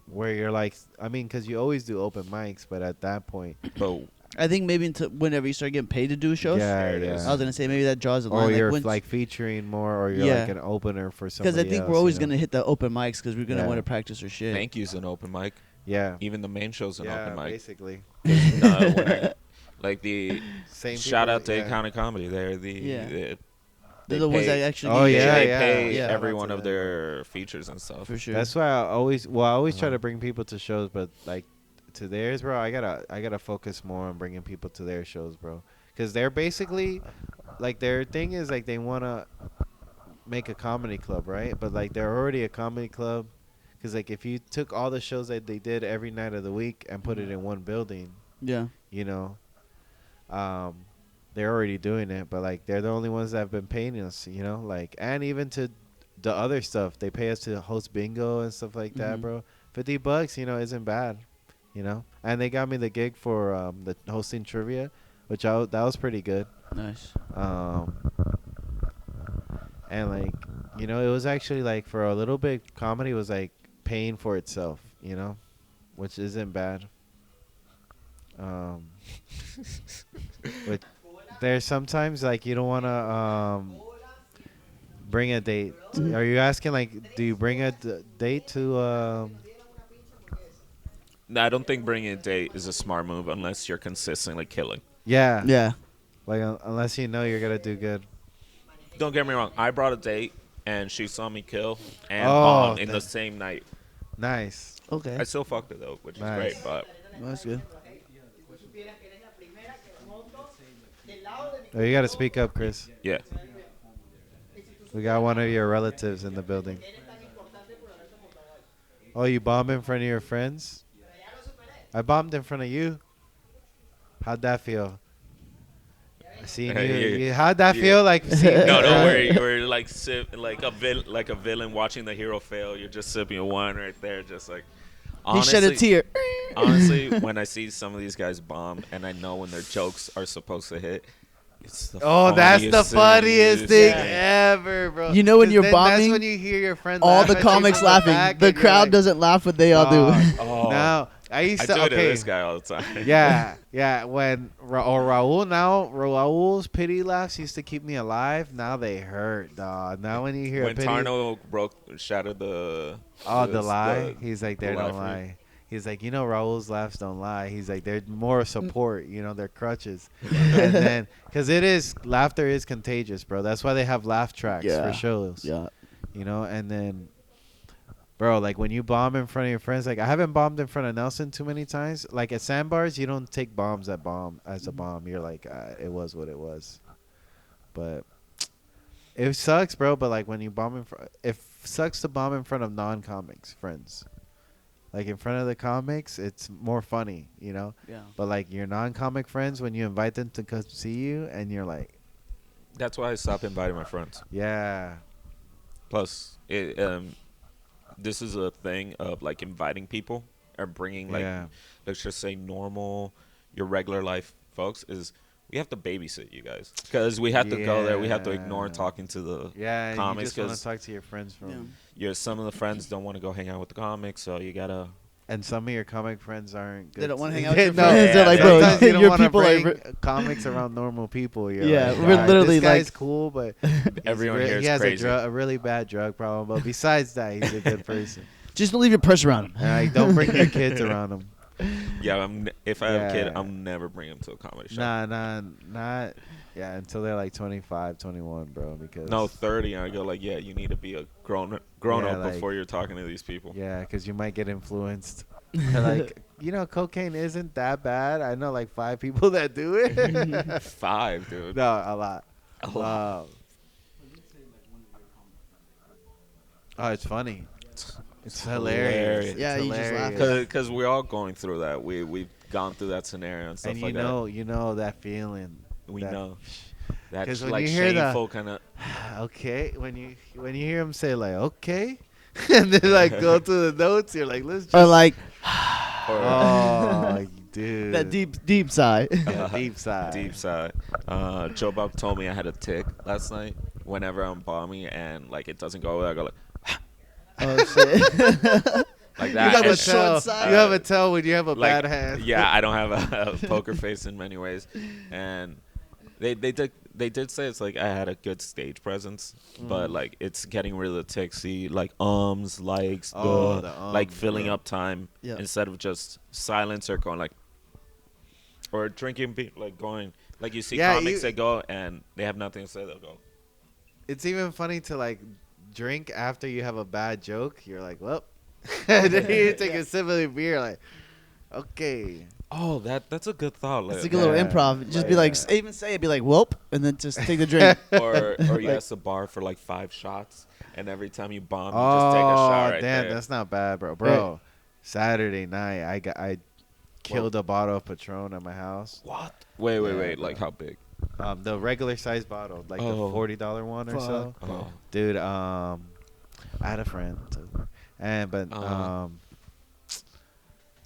where you're like, I mean, because you always do open mics, but at that point, But I think maybe until whenever you start getting paid to do shows. yeah, There it is. I was gonna say maybe that draws the line. or you're once- like featuring more, or you're Yeah. like an opener for somebody. Because I think else, we're always you know? gonna hit the open mics because we're gonna Yeah. want to practice our shit. thank you's an open mic. Yeah. Even the main show's an Yeah, open mic. basically. No, like the Same. shout people, out to yeah. Iconic Comedy. They're Yeah. they They're the ones pay- that actually. Oh, give you yeah, shit. they pay yeah. every Shout out one to of them. their features and stuff. For sure. That's why I always try to bring people to shows, but like to theirs, bro. I gotta focus more on bringing people to their shows, bro. Because they're basically like their thing is like they wanna make a comedy club, right? But like they're already a comedy club. Because like if you took all the shows that they did every night of the week and put it in one building, Yeah. you know, they're already doing it. But like they're the only ones that have been paying us, you know, like and even to the other stuff they pay us to host bingo and stuff like that, Mhm. bro. $50, you know, isn't bad, you know. And they got me the gig for the hosting trivia, which that was pretty good. Nice. And like, you know, it was actually like for a little bit, comedy was like paying for itself, you know, which isn't bad. But there's sometimes like you don't want to bring a date. Are you asking like, do you bring a date to? No, I don't think bringing a date is a smart move unless you're consistently killing. Yeah. Yeah. Like unless you know you're gonna do good. Don't get me wrong. I brought a date and she saw me kill and Oh, bomb in that- the same night. Nice. Okay. I still fucked her though, which is Nice. great. But Well, that's good. Oh, you gotta speak up, Chris. Yeah. We got one of your relatives in the building. Oh, you bomb in front of your friends? I bombed in front of you. How'd that feel? Seeing you, how'd that feel? Like seeing No, you, no, right? we're like like a villain watching the hero fail. You're just sipping a wine right there, just like. He shed a tear. Honestly, when I see some of these guys bomb, and I know when their jokes are supposed to hit, it's the Oh, that's the funniest thing ever, bro. You know when 'Cause you're then bombing, that's when you hear your friends. all laugh the at you comics from the laughing. back The and you're crowd like, doesn't laugh, but they all do. Oh, No, I used I to. do it to Okay, this guy all the time. yeah. When Raul now, Raul's pity laughs used to keep me alive. Now they hurt, dog. Now when you hear When a pity, Tarno shattered the the lie, he's like, the they lie don't for you. lie. He's like, Raul's laughs don't lie. He's like, they're more support. They're crutches. And then, because laughter is contagious, bro. That's why they have laugh tracks Yeah. for shows. Yeah. And then, bro, like when you bomb in front of your friends, like I haven't bombed in front of Nelson too many times. Like at sandbars, you don't take bombs as a bomb. You're like, it was what it was. But it sucks, bro. But like when you bomb it sucks to bomb in front of non-comics friends. Like in front of the comics, it's more funny, Yeah. But like your non-comic friends, when you invite them to come see you, and you're like, That's why I stopped inviting my friends. yeah, Plus, this is a thing of like inviting people or bringing like, Yeah. let's just say your regular life folks is. We have to babysit you guys because we have to go there. We have to ignore Yeah. talking to the yeah, comics you just want to because talk to your friends from. some of the friends don't want to go hang out with the comics, so you gotta. And some of your comic friends aren't good. They don't wanna to- hang out with your No, friends. They're like, bro, sometimes you don't your wanna people are bring comics around normal people. You're Yeah, like, we're "Alright, literally this guy's like- cool, but Everyone here is he has crazy. a really bad drug problem. But besides that, he's a good person. Just don't leave your purse around him. And like, don't bring your kids around him. Yeah, if I have a kid, Yeah. I'm never bringing him to a comedy show. Not. Yeah, until they're like 25, 21, bro. Because No, 30. And I go like, yeah, you need to be a grown Yeah, up like- before you're talking to these people. Yeah, because you might get influenced. They're like, cocaine isn't that bad. I know like 5 people that do it. 5, dude. No, a lot. A lot. Oh, it's funny. It's hilarious. hilarious. Yeah, It's you just laugh. hilarious. Because we're all going through that. We've gone through that scenario and stuff And like you know that feeling. We that- know. that. 'Cause That's when like you hear the- shameful kind of. Okay, when you hear him say like okay, and then like go through the notes, you're like, let's just. Or like Oh, dude. that deep sigh. Yeah, deep side. Deep side. Joe Bob told me I had a tick last night. Whenever I'm bombing and like it doesn't go away, I go like Oh shit. like You that. have a And- tell. side. You have a tell when you have a like, bad hand. Yeah, I don't have a poker face in many ways, and they did say it's like I had a good stage presence, but like it's getting rid of the ticksy like likes Oh, the the like filling bro. up time Yeah. instead of just silence or going like or drinking like going like you see Yeah, comics you- that go and they have nothing to say they'll go. It's even funny to like drink after you have a bad joke. You're like, well, and then you take a sip of the beer, like, okay. Oh, that's a good thought. It's Like, like a little Yeah. improv. Just be like, Yeah. even say it, be like, "Whoop," and then just take the drink. or you Like- ask the bar for like 5 shots, and every time you bomb, you just take a shot right damn, there. that's not bad, bro. Saturday night, I killed a bottle of Patron at my house. What? Wait, Yeah, like bro. how big? The regular size bottle, like Oh. the $40 one or so. Oh. Dude, I had a friend, too. But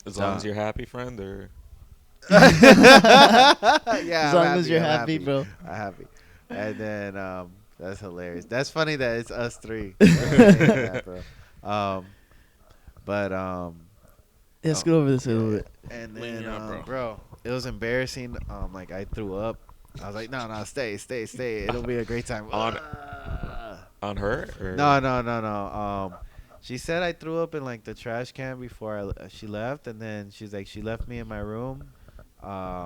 As long Nah. as you're happy, friend, or yeah, As I'm long as you're I'm happy, bro. I'm happy. And then that's hilarious. That's funny that it's us 3. Yeah, bro. Let's get over this a little bit. And Lean then, me up, bro, it was embarrassing. Like I threw up. I was like, no, stay. It'll be a great time. on her? Or? No. She said I threw up in like the trash can before she left, and then she's like, she left me in my room,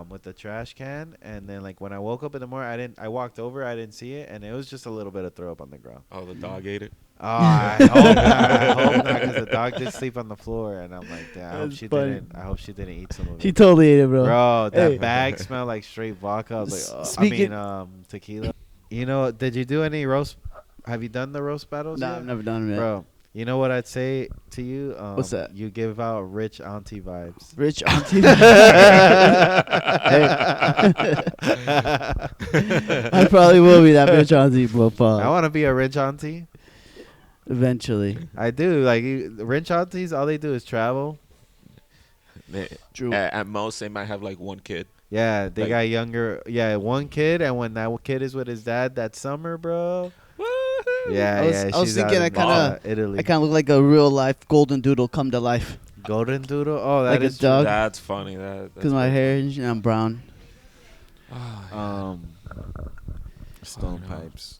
with the trash can, and then like when I woke up in the morning, I walked over, I didn't see it, and it was just a little bit of throw up on the ground. Oh, the dog ate it. Oh, I hope not. I hope not, because the dog did sleep on the floor, and I'm like, damn, I hope That's she funny. didn't. I hope she didn't eat some of She it. totally ate it, bro. Bro, that Hey. bag smelled like straight vodka. I was like, Speaking- tequila. You know, did you do any roast? Have you done the roast battles Nah, yet? I've never done it yet. Bro, you know what I'd say to you? What's that? You give out rich auntie vibes. Rich auntie. I probably will be that rich auntie, but I want to be a rich auntie. eventually. I do. Like, rich aunties, all they do is travel. True. At most, they might have like one kid. Yeah, they Like- got younger. Yeah, one kid, and when that kid is with his dad that summer, bro. Yeah, I was- yeah. I was she's thinking out I in, kinda- Italy. I kind of look like a real life golden doodle come to life. Golden doodle. Oh, that Like a is dog. That's funny. Because my hair, and I'm brown. Stone know. pipes.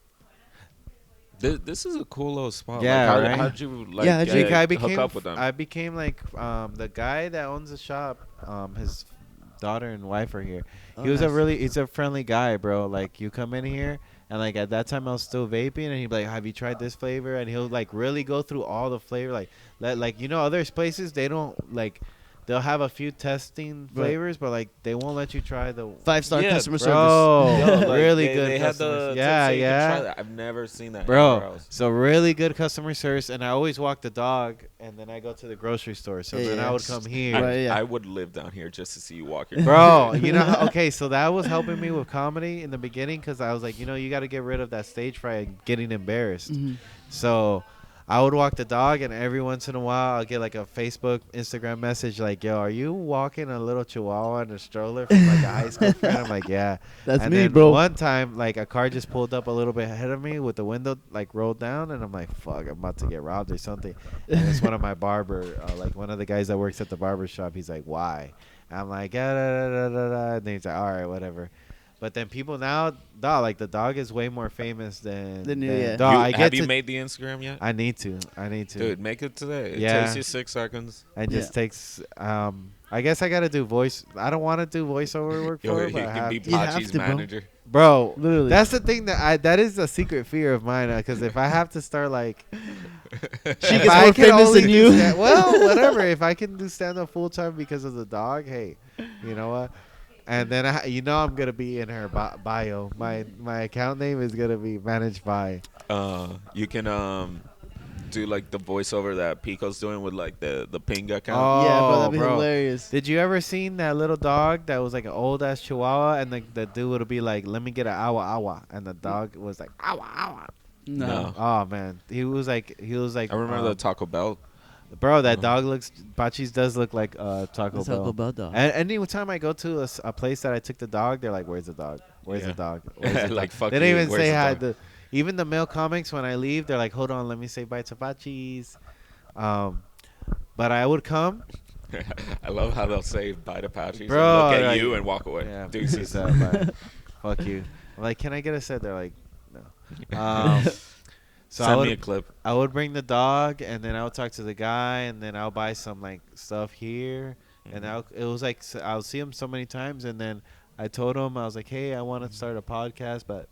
This is a cool little spot. Yeah, like, right? how'd you like Yeah, how'd you- Jake, I hook became up with them? I became like the guy that owns the shop. His daughter and wife are here. Oh, He was nice. he's a friendly guy, bro. Like, you come in here, and like at that time I was still vaping, and he'd be like, "Have you tried this flavor?" And he'll like really go through all the flavor, like you know, other places they don't like. They'll have a few testing Right. flavors, but like they won't let you try the 5-star Yeah, customer service. bro. Yo, like, Really they, good They had customer the service. tip Yeah, so you can yeah. try that. I've never seen that anywhere Bro, else. so really good customer service, and I always walk the dog, and then I go to the grocery store. So Yeah, then yeah. I would come here. Right, yeah. I would live down here just to see you walk your Bro, you know how, okay, so that was helping me with comedy in the beginning, because I was like, you know, you got to get rid of that stage fright and getting embarrassed. Mhm. So I would walk the dog, and every once in a while I'll get like a Facebook, Instagram message like, yo, are you walking a little chihuahua in a stroller from like a high school friend? I'm like, yeah. That's And me, then bro. one time, like, a car just pulled up a little bit ahead of me with the window like rolled down, and I'm like, fuck, I'm about to get robbed or something. And it's one of my like one of the guys that works at the barber shop. He's like, why? And I'm like, da, da, da, da, da. And he's like, all right, whatever. But then people now, dog, like the dog is way more famous than Than you, yeah. Dog, I have get you to, made the Instagram yet? I need to. Dude, make it today. It Yeah. takes you 6 seconds. It just takes. I guess I gotta do voice. I don't want to do voiceover work Yo, for he it, but I can have be to. You have Pachi's to, bro. manager. Bro, Literally. that's the thing that is a secret fear of mine, because if I have to start like, She if gets I more can famous only than do you. well, whatever. If I can do stand up full time because of the dog, hey, you know what? And then I'm gonna be in her bio. My account name is gonna be managed by. You can do like the voiceover that Pico's doing with like the Pinga account. Yeah, bro, that'd be bro. hilarious. Did you ever seen that little dog that was like an old ass chihuahua, and the dude would be like, "Let me get an awa awa," and the dog was like, "Awa awa." No. Oh man, he was like. I remember the Taco Bell. Bro, that dog looks. Bachis does look like Taco That's Bell. Taco Bell dog. And any time I go to a place that I took the dog, they're like, "Where's the dog? Where's Yeah. the dog?" Where's the Like, dog? fuck They don't you, even where's say the hi. dog? Even the male comics, when I leave, they're like, "Hold on, let me say bye to Bachis." But I would come. I love how they'll say bye to Pachi. Bro, Look at like- you and walk away. Yeah, Deuces. peace out, bye. Fuck you. I'm like, can I get a set? They're like, no. So Send me a clip. I would bring the dog, and then I would talk to the guy, and then I'll buy some like stuff here, and it was like I'll see him so many times, and then I told him, I was like, hey, I want to start a podcast, but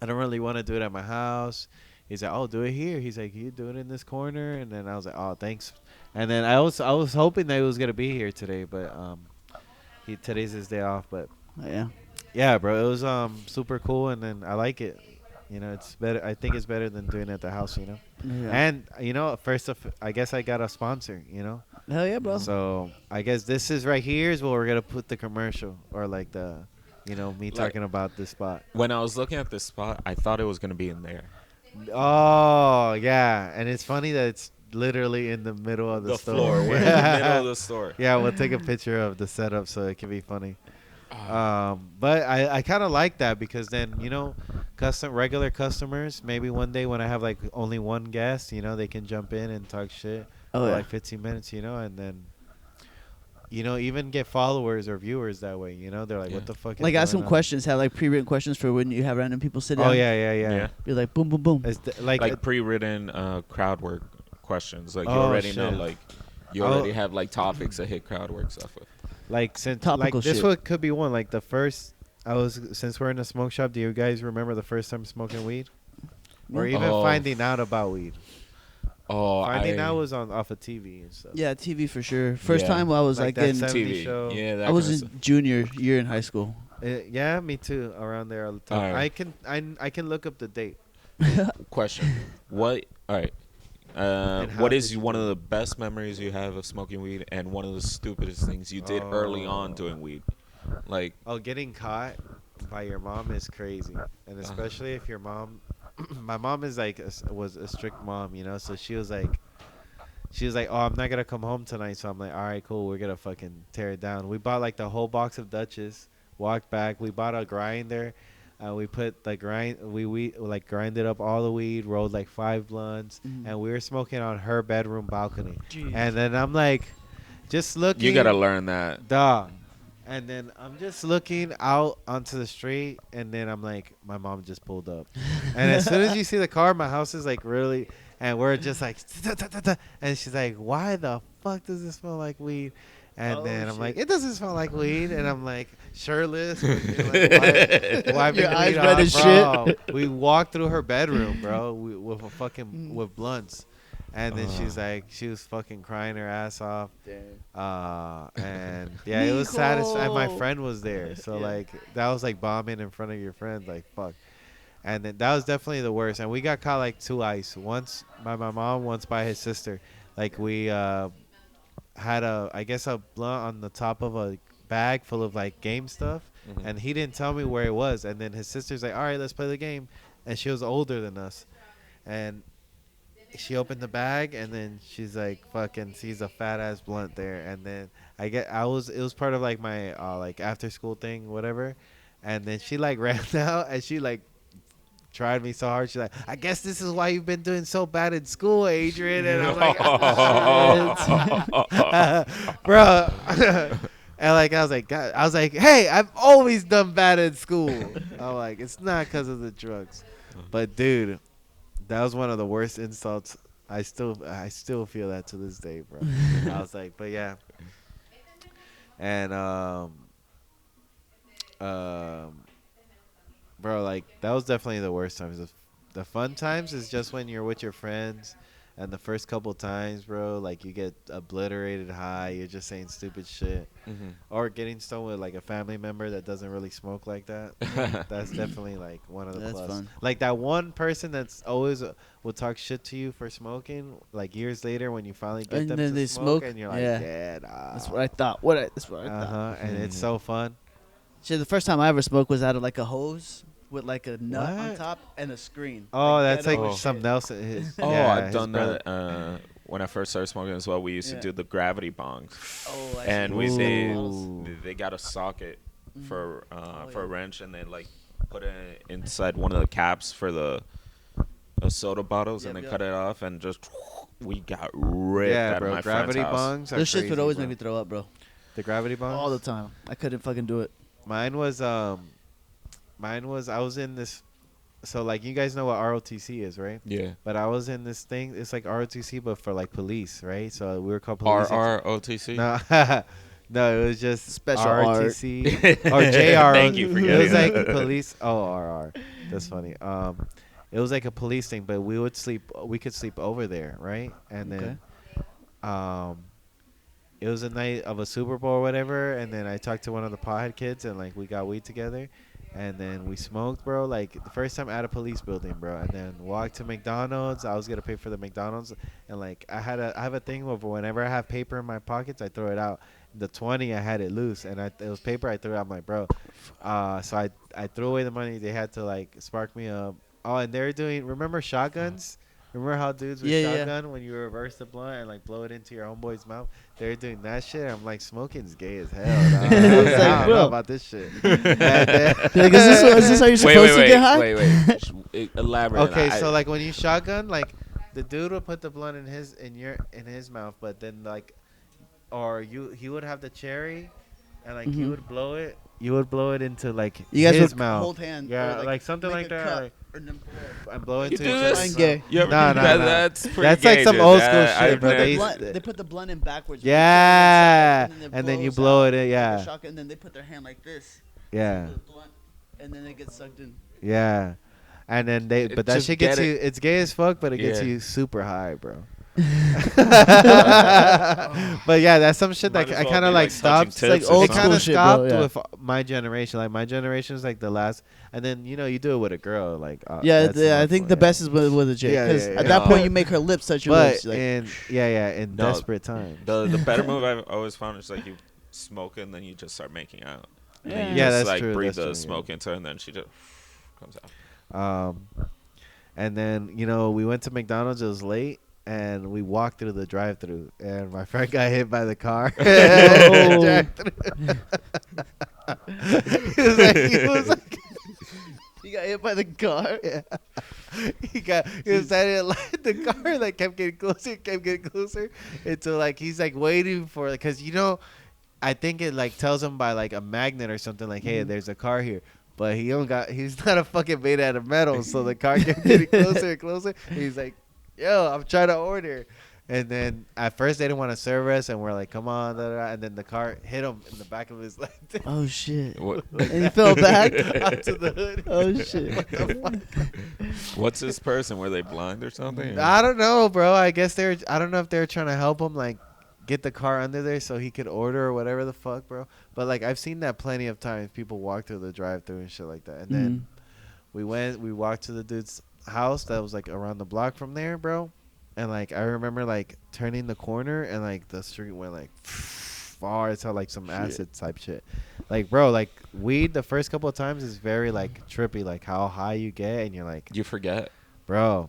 I don't really want to do it at my house. He's like, oh, do it here. He's like, you do it in this corner, and then I was like, oh, thanks. And then I was hoping that he was gonna be here today, but today's his day off, but Yeah. yeah, bro, it was super cool, and then I like it. You know, it's better. I think it's better than doing it at the house. You know, Yeah. and you know, first off, I guess I got a sponsor. You know, Hell yeah, bro. so I guess this is right here is where we're gonna put the commercial, or like the, you know, me Like- talking about this spot. When I was looking at this spot, I thought it was gonna be in there. Oh yeah, and it's funny that it's literally in the middle of the store. floor. We're in the middle of the store. Yeah, we'll take a picture of the setup so it can be funny. But I kind of like that, because then, you know, regular customers, maybe one day when I have like only one guest, you know, they can jump in and talk shit Oh, for yeah. like 15 minutes, you know, and then, you know, even get followers or viewers that way, you know. They're like, Yeah. what the fuck is Like, ask going some on? questions. Have like pre-written questions for when you have random people sit down. Oh yeah, yeah. Be like, boom, boom, boom. It's like Like pre-written crowd work questions. Like you Oh, already know, shit. like you Oh. already have like topics that hit crowd work stuff with. Like since Topical like this shit. one could be one. Like the first, since we're in a smoke shop. Do you guys remember the first time smoking weed? or Yeah. even Oh, finding out about weed. Oh, Finding out was on off of TV and stuff. Yeah, TV for sure. First Yeah. time I was Like like that in, 70 TV. show. Yeah, that I was kind in of junior year in high school. Yeah, me too. Around there all the time. Alright. I can look up the date. question. What? All right. And how What did is you one do of it? the best memories you have of smoking weed, and one of the stupidest things you did early on doing weed? Like, Oh, getting caught by your mom is crazy, and especially if your mom. My mom is like was a strict mom, you know. So she was like, oh, I'm not gonna come home tonight. So I'm like, all right, cool. We're gonna fucking tear it down. We bought like the whole box of Dutches. Walked back. We bought a grinder. We put the grind. We like grinded up all the weed. Rolled like 5 blunts, and we were smoking on her bedroom balcony. Jeez. And then I'm like, just looking. you gotta learn that. Dog. And then I'm just looking out onto the street, and then I'm like, my mom just pulled up. And as soon as you see the car, my house is like really, and we're just like, and she's like, why the fuck does it smell like weed? And Oh, then I'm shit. like, it doesn't smell like weed. And I'm like, shirtless. Like, wiping Your the eyes weed red off, as bro. shit. We walked through her bedroom, bro, with a fucking, with blunts. And then she's like, she was fucking crying her ass off. And yeah, it was satisfying. My Nico. friend was there, so Yeah. like that was like bombing in front of your friend, like fuck. And then that was definitely the worst. And we got caught like twice. Once by my mom, once by his sister. Like we had I guess a blunt on the top of a bag full of like game stuff, and he didn't tell me where it was. And then his sister's like, all right, let's play the game. And she was older than us, and she opened the bag, and then she's like fucking sees a fat ass blunt there. And then it was part of like my like after school thing, whatever. And then she like ran out, and she like tried me so hard. She's like, I guess this is why you've been doing so bad in school, Adrian. And I'm like, bro. And like I was like, God, I was like, hey, I've always done bad in school. I'm like, it's not because of the drugs, but dude, that was one of the worst insults. I still feel that to this day, bro. I was like, but yeah. And bro, like that was definitely the worst times. The fun times is just when you're with your friends, and the first couple times, bro, like you get obliterated high. You're just saying stupid shit, or getting stoned with like a family member that doesn't really smoke like that. That's definitely like one of the That's plus. fun. Like that one person that's always will talk shit to you for smoking. Like years later, when you finally get And them then to they smoke, smoke? and you're like, Yeah. yeah, nah. That's what I thought. That's what I Uh thought. huh. And it's so fun. Shit, the first time I ever smoked was out of like a hose with like a nut on What? top and a screen. Oh, that's like ghetto something shit. else. His, Oh, yeah, I've his done brother. that when I first started smoking as well. We used to Yeah. do the gravity bongs, Oh, I and see. we Ooh. they got a socket for Oh, for a yeah. wrench, and they like put it inside one of the caps for the soda bottles, and Yep, they yep. cut it off, and just we got ripped Yeah, out bro. of my Gravity friend's house. bongs are Those shits crazy, would always bro. make me throw up, bro. The gravity bongs. All the time. I couldn't fucking do it. Mine was I was in this. So like you guys know what ROTC is, right? Yeah. But I was in this thing. It's like ROTC, but for like police, right? So we were called police. RROTC. No, no, it was just Special ROTC or JR. Thank you for It getting was like that. police. Oh, RR. That's funny. It was like a police thing, but we would sleep. We could sleep over there, right? And then, it was a night of a Super Bowl or whatever. And then I talked to one of the pothead kids, and like we got weed together. And then we smoked, bro, like the first time at a police building, bro. And then walked to McDonald's. I was gonna pay for the McDonald's, and like I have a thing where whenever I have paper in my pockets, I throw it out. The 20, I had it loose, and it was paper. I threw it out. I'm like, bro. So I threw away the money. They had to like spark me up. Oh, and they were doing. Remember shotguns? Remember how dudes with Yeah, yeah. shotgun when you reverse the blunt and like blow it into your homeboy's mouth? They're doing that shit. I'm like, smoking's gay as hell. Dog. It's like, I don't bro. know about this shit. And then- Like, is this how you're supposed to get high? wait. Elaborate. Okay, so like when you shotgun, like the dude would put the blunt in his mouth, but then like, or he would have the cherry, and like he Mhm. would blow it. You would blow it into like You guys his would mouth. hold hands. Yeah, or, like something make like a that. cup Like, or num- and blow You into do each this? other's gay. mouth. You ever Nah, do nah, that? nah. That's pretty That's like gay, some dude. old school That- shit, I've bro. never- They- They put the blunt in backwards. Yeah, it and then you blows blow out it in, like yeah. a shotgun, and then they put their hand like this. Yeah, The blunt, and then it gets sucked in. yeah. And then but that Just shit gets get you. it. It's gay as fuck, but it gets Yeah. you super high, bro. But yeah, that's some shit Might that as I well kind of be, like touching stopped. tips like or old It something. kind of school shit, bro, stopped yeah. with my generation. Like my generation is like the last, and then you know you do it with a girl. Like Yeah, that's I not think fun, the yeah. best is with a chick. Yeah, Because yeah, yeah. at that No. point, you make her lips touch your But lips. Like, in in No, desperate times. The better move I've always found is like you smoke and then you just start making out. And then you Yeah, just that's like true, breathe that's the true, smoke yeah. into her and then she just comes out. And then you know we went to McDonald's. It was late, and we walked through the drive-through, and my friend got hit by the car. Oh. He was like, he got hit by the car. yeah. He was standing in line. The car like kept getting closer until like he's like waiting for, because you know, I think it like tells him by like a magnet or something like, hey, there's a car here. But he's not a fucking made out of metal, so the car kept getting closer and closer. And he's like, yo, I'm trying to order. And then at first they didn't want to serve us, and we're like, come on, da, da, da. And then the car hit him in the back of his leg. Oh shit! What, And he fell back. Onto the hood. Oh shit! What the fuck? what's this person? Were they blind or something? I don't know, bro. I guess I don't know if they're trying to help him, like, get the car under there so he could order or whatever the fuck, bro. But, like, I've seen that plenty of times. People walk through the drive-thru and shit like that. And then we walked to the dude's house that was, like, around the block from there, bro. And, like, I remember, like, turning the corner and, like, the street went, like, far as hell, like, some acid type shit. Like, bro, like, weed the first couple of times is very, like, trippy, like, how high you get. And you're like, You forget. bro.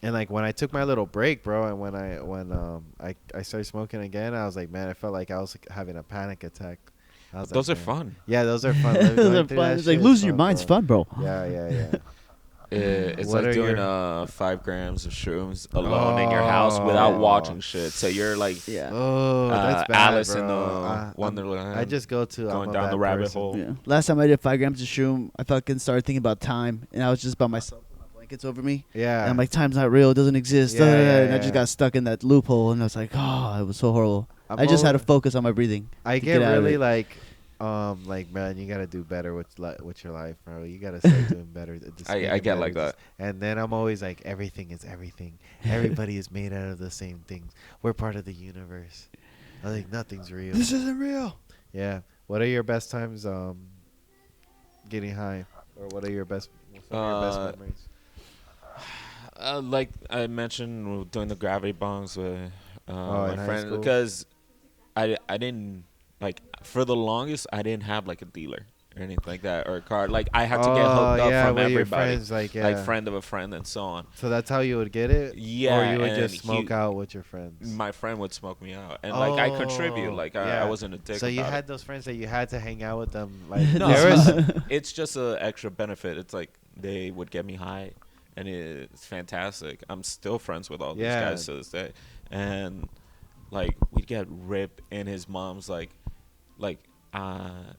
And like when I took my little break, bro, and when I started smoking again, I was like, man, I felt like I was like, having a panic attack. I was Those like, are man. fun. Yeah, those are fun. Those Going are through fun. that It's like shit is losing your fun, mind's fun, bro. Yeah. It's What like are doing your- 5 grams of shrooms alone in your house without Oh. watching shit. So you're like Yeah. Oh, that's bad, Alice bro. in the Wonderland. I just go to going I'm a down the bad rabbit person. hole. Yeah. Last time I did 5 grams of shroom, I fucking started thinking about time, and I was just by myself with my blankets over me. Yeah. And I'm like, time's not real, it doesn't exist. Yeah, yeah, and I just yeah. got stuck in that loophole, and I was like, oh, it was so horrible. I'm I just had to always- focus on my breathing. I to get out of really it. like man, you gotta do better with your life, bro. You gotta start doing better. Just I getting get better, like that. And then I'm always like, everything is everything. Everybody is made out of the same things. We're part of the universe. I think nothing's real. This isn't real. Yeah. What are your best times getting high, or what are your best some of your best memories? Like I mentioned, doing the gravity bongs with in my high friend, school? because I didn't, like, for the longest I didn't have like a dealer or anything like that, or a card. Like I had to get hooked up from with your everybody, friends, like friend of a friend and so on. So that's how you would get it. Yeah, Or you would and just smoke out with your friends. My friend would smoke me out, and like I contribute, like yeah. I wasn't a dick. So you about had it. those friends that you had to hang out with them. Like No, there was. it's just a extra benefit. It's like they would get me high, and it's fantastic. I'm still friends with all these Yeah. guys to this day, and like we'd get Rip in his mom's like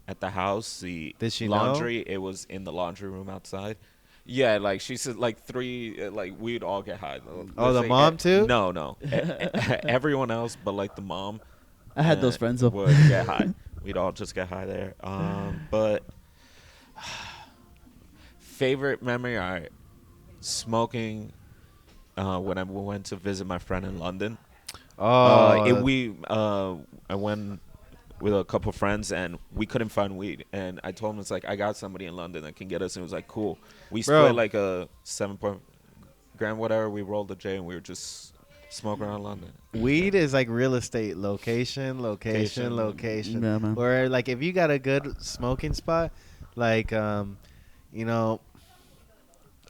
at the house. The Did she laundry, it was in the laundry room outside. Yeah, like she said, like 3, like we'd all get high. Oh, the Let's say mom too? No, everyone else, but like the mom. I had those friends though. Would get high. We'd all just get high there. But favorite memory, all right, smoking when I went to visit my friend in London. I went with a couple friends and we couldn't find weed, and I told him, it's like, I got somebody in London that can get us, and it was like, cool. We Bro. split like a 7 gram whatever. We rolled a J and we were just smoking around London. Weed is like real estate. Location. Location. Yeah, man. Where like if you got a good smoking spot, like you know.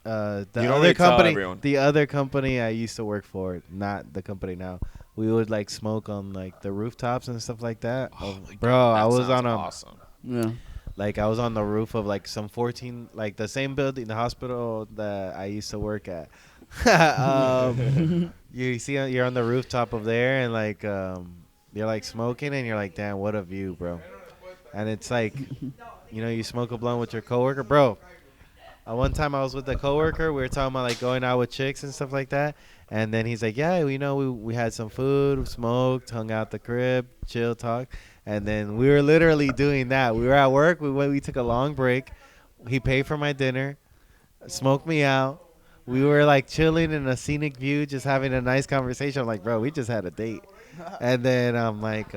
The You don't other really tell company, everyone. the other company I used to work for, not the company now. We would like smoke on like the rooftops and stuff like that. Oh my Bro, God, I that was sounds on a awesome. Yeah. like I was on the roof of like some 14, like the same building, the hospital that I used to work at. You see, you're on the rooftop of there, and like you're like smoking, and you're like, damn, what a view, bro. And it's like, you know, you smoke a blunt with your coworker, bro. One time I was with a coworker, we were talking about like going out with chicks and stuff like that, and then he's like, yeah, you know, we had some food, smoked, hung out the crib, chill, talk, and then we were literally doing that. We were at work, we took a long break, he paid for my dinner, smoked me out. We were like chilling in a scenic view, just having a nice conversation. I'm like, bro, we just had a date. And then I'm like,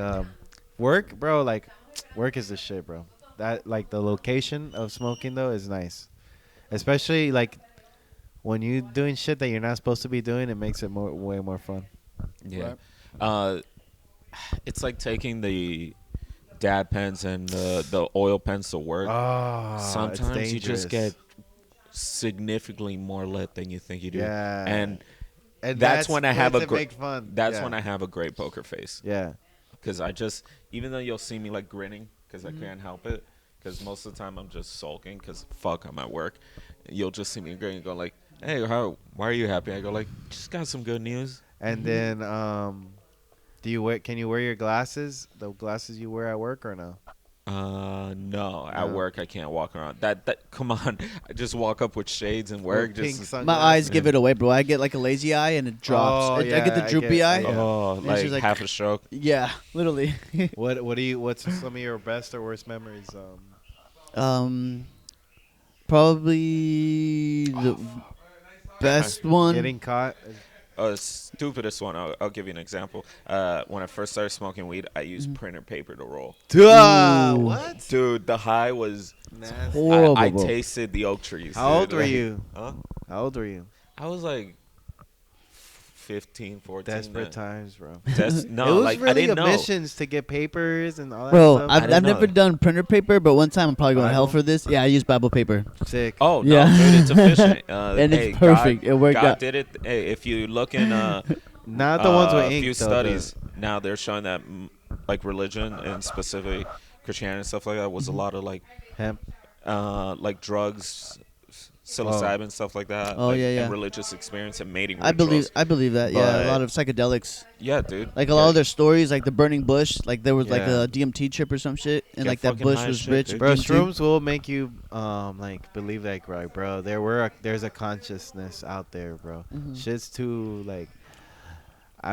work, bro. Like, work is the shit, bro. That like the location of smoking though is nice, especially like when you doing shit that you're not supposed to be doing. It makes it way more fun. Yeah. Right. It's like taking the dab pens and the oil pens to work. Oh, Sometimes you just get significantly more lit than you think you do. Yeah. And And that's when I have a great fun. That's Yeah. when I have a great poker face. Yeah. Because I just, even though you'll see me like grinning, because I can't help it, because most of the time I'm just sulking, because fuck, I'm at work. You'll just see me grinning and go like, hey, why are you happy? I go like, just got some good news. And then, can you wear your glasses? The glasses you wear at work or no? No, at No. work I can't walk around. Come on, I just walk up with shades and work. Pink Just My eyes give it away, bro. I get like a lazy eye and it drops. Oh, I get the yeah, I droopy get- eye. yeah. oh, And like, she's like- half a stroke. Yeah, literally. What's some of your best or worst memories? Probably the best one. Getting caught. Stupidest one. I'll give you an example. When I first started smoking weed, I used printer paper to roll. Ooh. What? Dude, the high was. Nasty. Horrible, I bro. tasted the oak trees. How old dude. were Like, you? Huh? How old were you? I was like 15, 14. Desperate man. times, bro. No, it was like really I didn't know. emissions to get papers and all that Bro, stuff. I've didn't never know. done printer paper, but one time I'm probably going to hell Bible? for this. Yeah, I use Bible paper. Sick. Oh no, Yeah. dude, it's efficient. And it's hey, perfect. It worked God out. did it. Hey, if you look in Not the ones with a ink. few though, studies now, they're showing that like religion and specifically Christianity and stuff like that was a lot of like hemp. like drugs, psilocybin, stuff like that. Oh, like, yeah, yeah. And religious experience and mating I believe rituals. that. Yeah, But- a lot of psychedelics. Yeah, dude. Like a lot of their stories, like the burning bush, like there was like Yeah. a DMT trip or some shit, and Get like that fucking bush high as was shit, rich. dude. with Bro, DMT. shrooms will make you like believe like right, bro. There's a consciousness out there, bro. Mhm. Shit's too like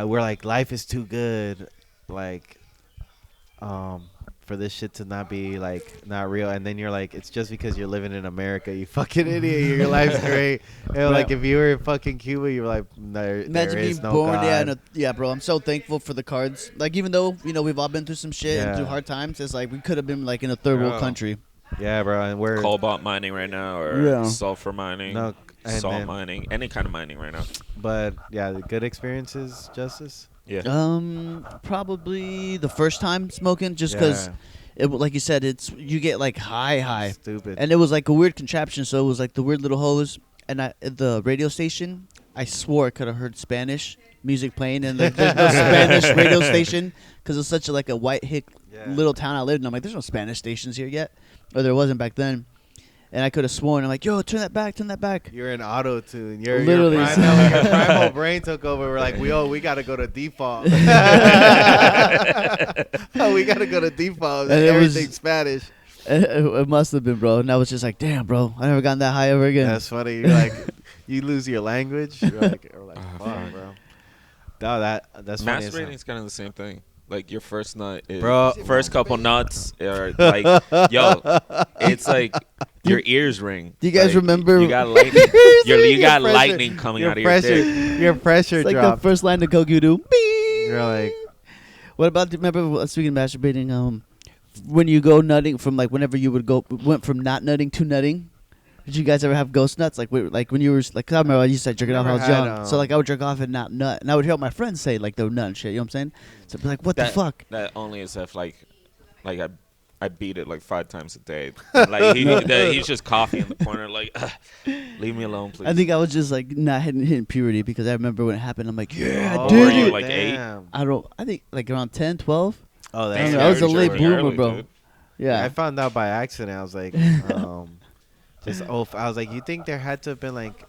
we're like life is too good, like for this shit to not be like not real. And then you're like, it's just because you're living in America, you fucking idiot. Your life's great. And like if you were in fucking Cuba, you're like, there Imagine is being no born, God. yeah, bro. I'm so thankful for the cards. Like even though we've all been through some shit and Yeah. through hard times, it's like we could have been like in a third world Bro. country. Yeah, bro. And we're Cobalt mining right now, or Yeah. sulfur mining, No, and salt then- mining, any kind of mining right now. but yeah, the good experiences, Justice. Yeah. Probably the first time smoking, just because like you said, you get like high. Stupid. And it was like a weird contraption, so it was like the weird little hose. And at the radio station, I swore I could have heard Spanish music playing, and like, there's no Spanish radio station because it's such a white hick little town I lived in. I'm like, there's no Spanish stations here yet, or there wasn't back then. And I could have sworn, I'm like, yo, turn that back. You're in auto tune. Your Literally. your primal brain took over. We're like, we gotta go to default. Oh, we gotta go to default. And it was- Everything's Spanish. It must have been, bro. And I was just like, damn, bro, I never gotten that high ever again. That's funny. You're like, you lose your language. You're like, fuck, fuck. bro. No, that's funny. as hell. Masturbating is kind of the same thing. Like your first nut, is, Bro. first couple nuts are like, yo, it's like your ears ring. Do you guys Like, remember- You got lightning. you got pressure- lightning coming your out of pressure, your dick. your pressure It's like dropped. the first line of Coke you do. You're like, What about remember speaking of masturbating? When you go nutting from whenever you went from not nutting to nutting. Did you guys ever have ghost nuts? Like when you were like, I remember I used to jerk it off when I was Never had, young. So I would jerk off and not nut, and I would hear my friends say they would nut and shit. You know what I'm saying? So I'd be like, what the fuck? That only is if like I beat it like 5 times a day. Like he's just coughing in the corner, like, leave me alone, please. I think I was just like not hitting puberty because I remember when it happened. I'm like, yeah, I oh, did were you, it. like, 8? damn. I think like around 10, 12. Oh, Damn, that's I was a late early, bloomer, bro. dude. Yeah. I found out by accident. I was like, I was like, you think there had to have been like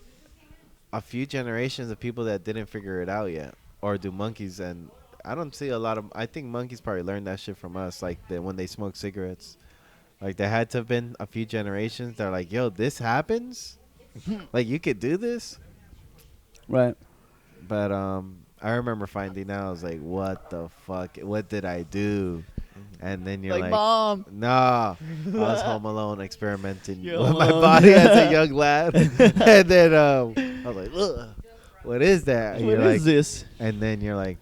a few generations of people that didn't figure it out yet, or do monkeys? And I don't see a lot of. I think monkeys probably learned that shit from us, like when they smoke cigarettes. Like there had to have been a few generations that are like, yo, this happens. Like you could do this. Right. But I remember finding out. I was like, what the fuck? What did I do? And then you're Like, like, Mom. nah. I was home alone experimenting You're with my alone. body as a young lad. And then I was like, ugh, what is that? And What you're is like, this? and then you're like,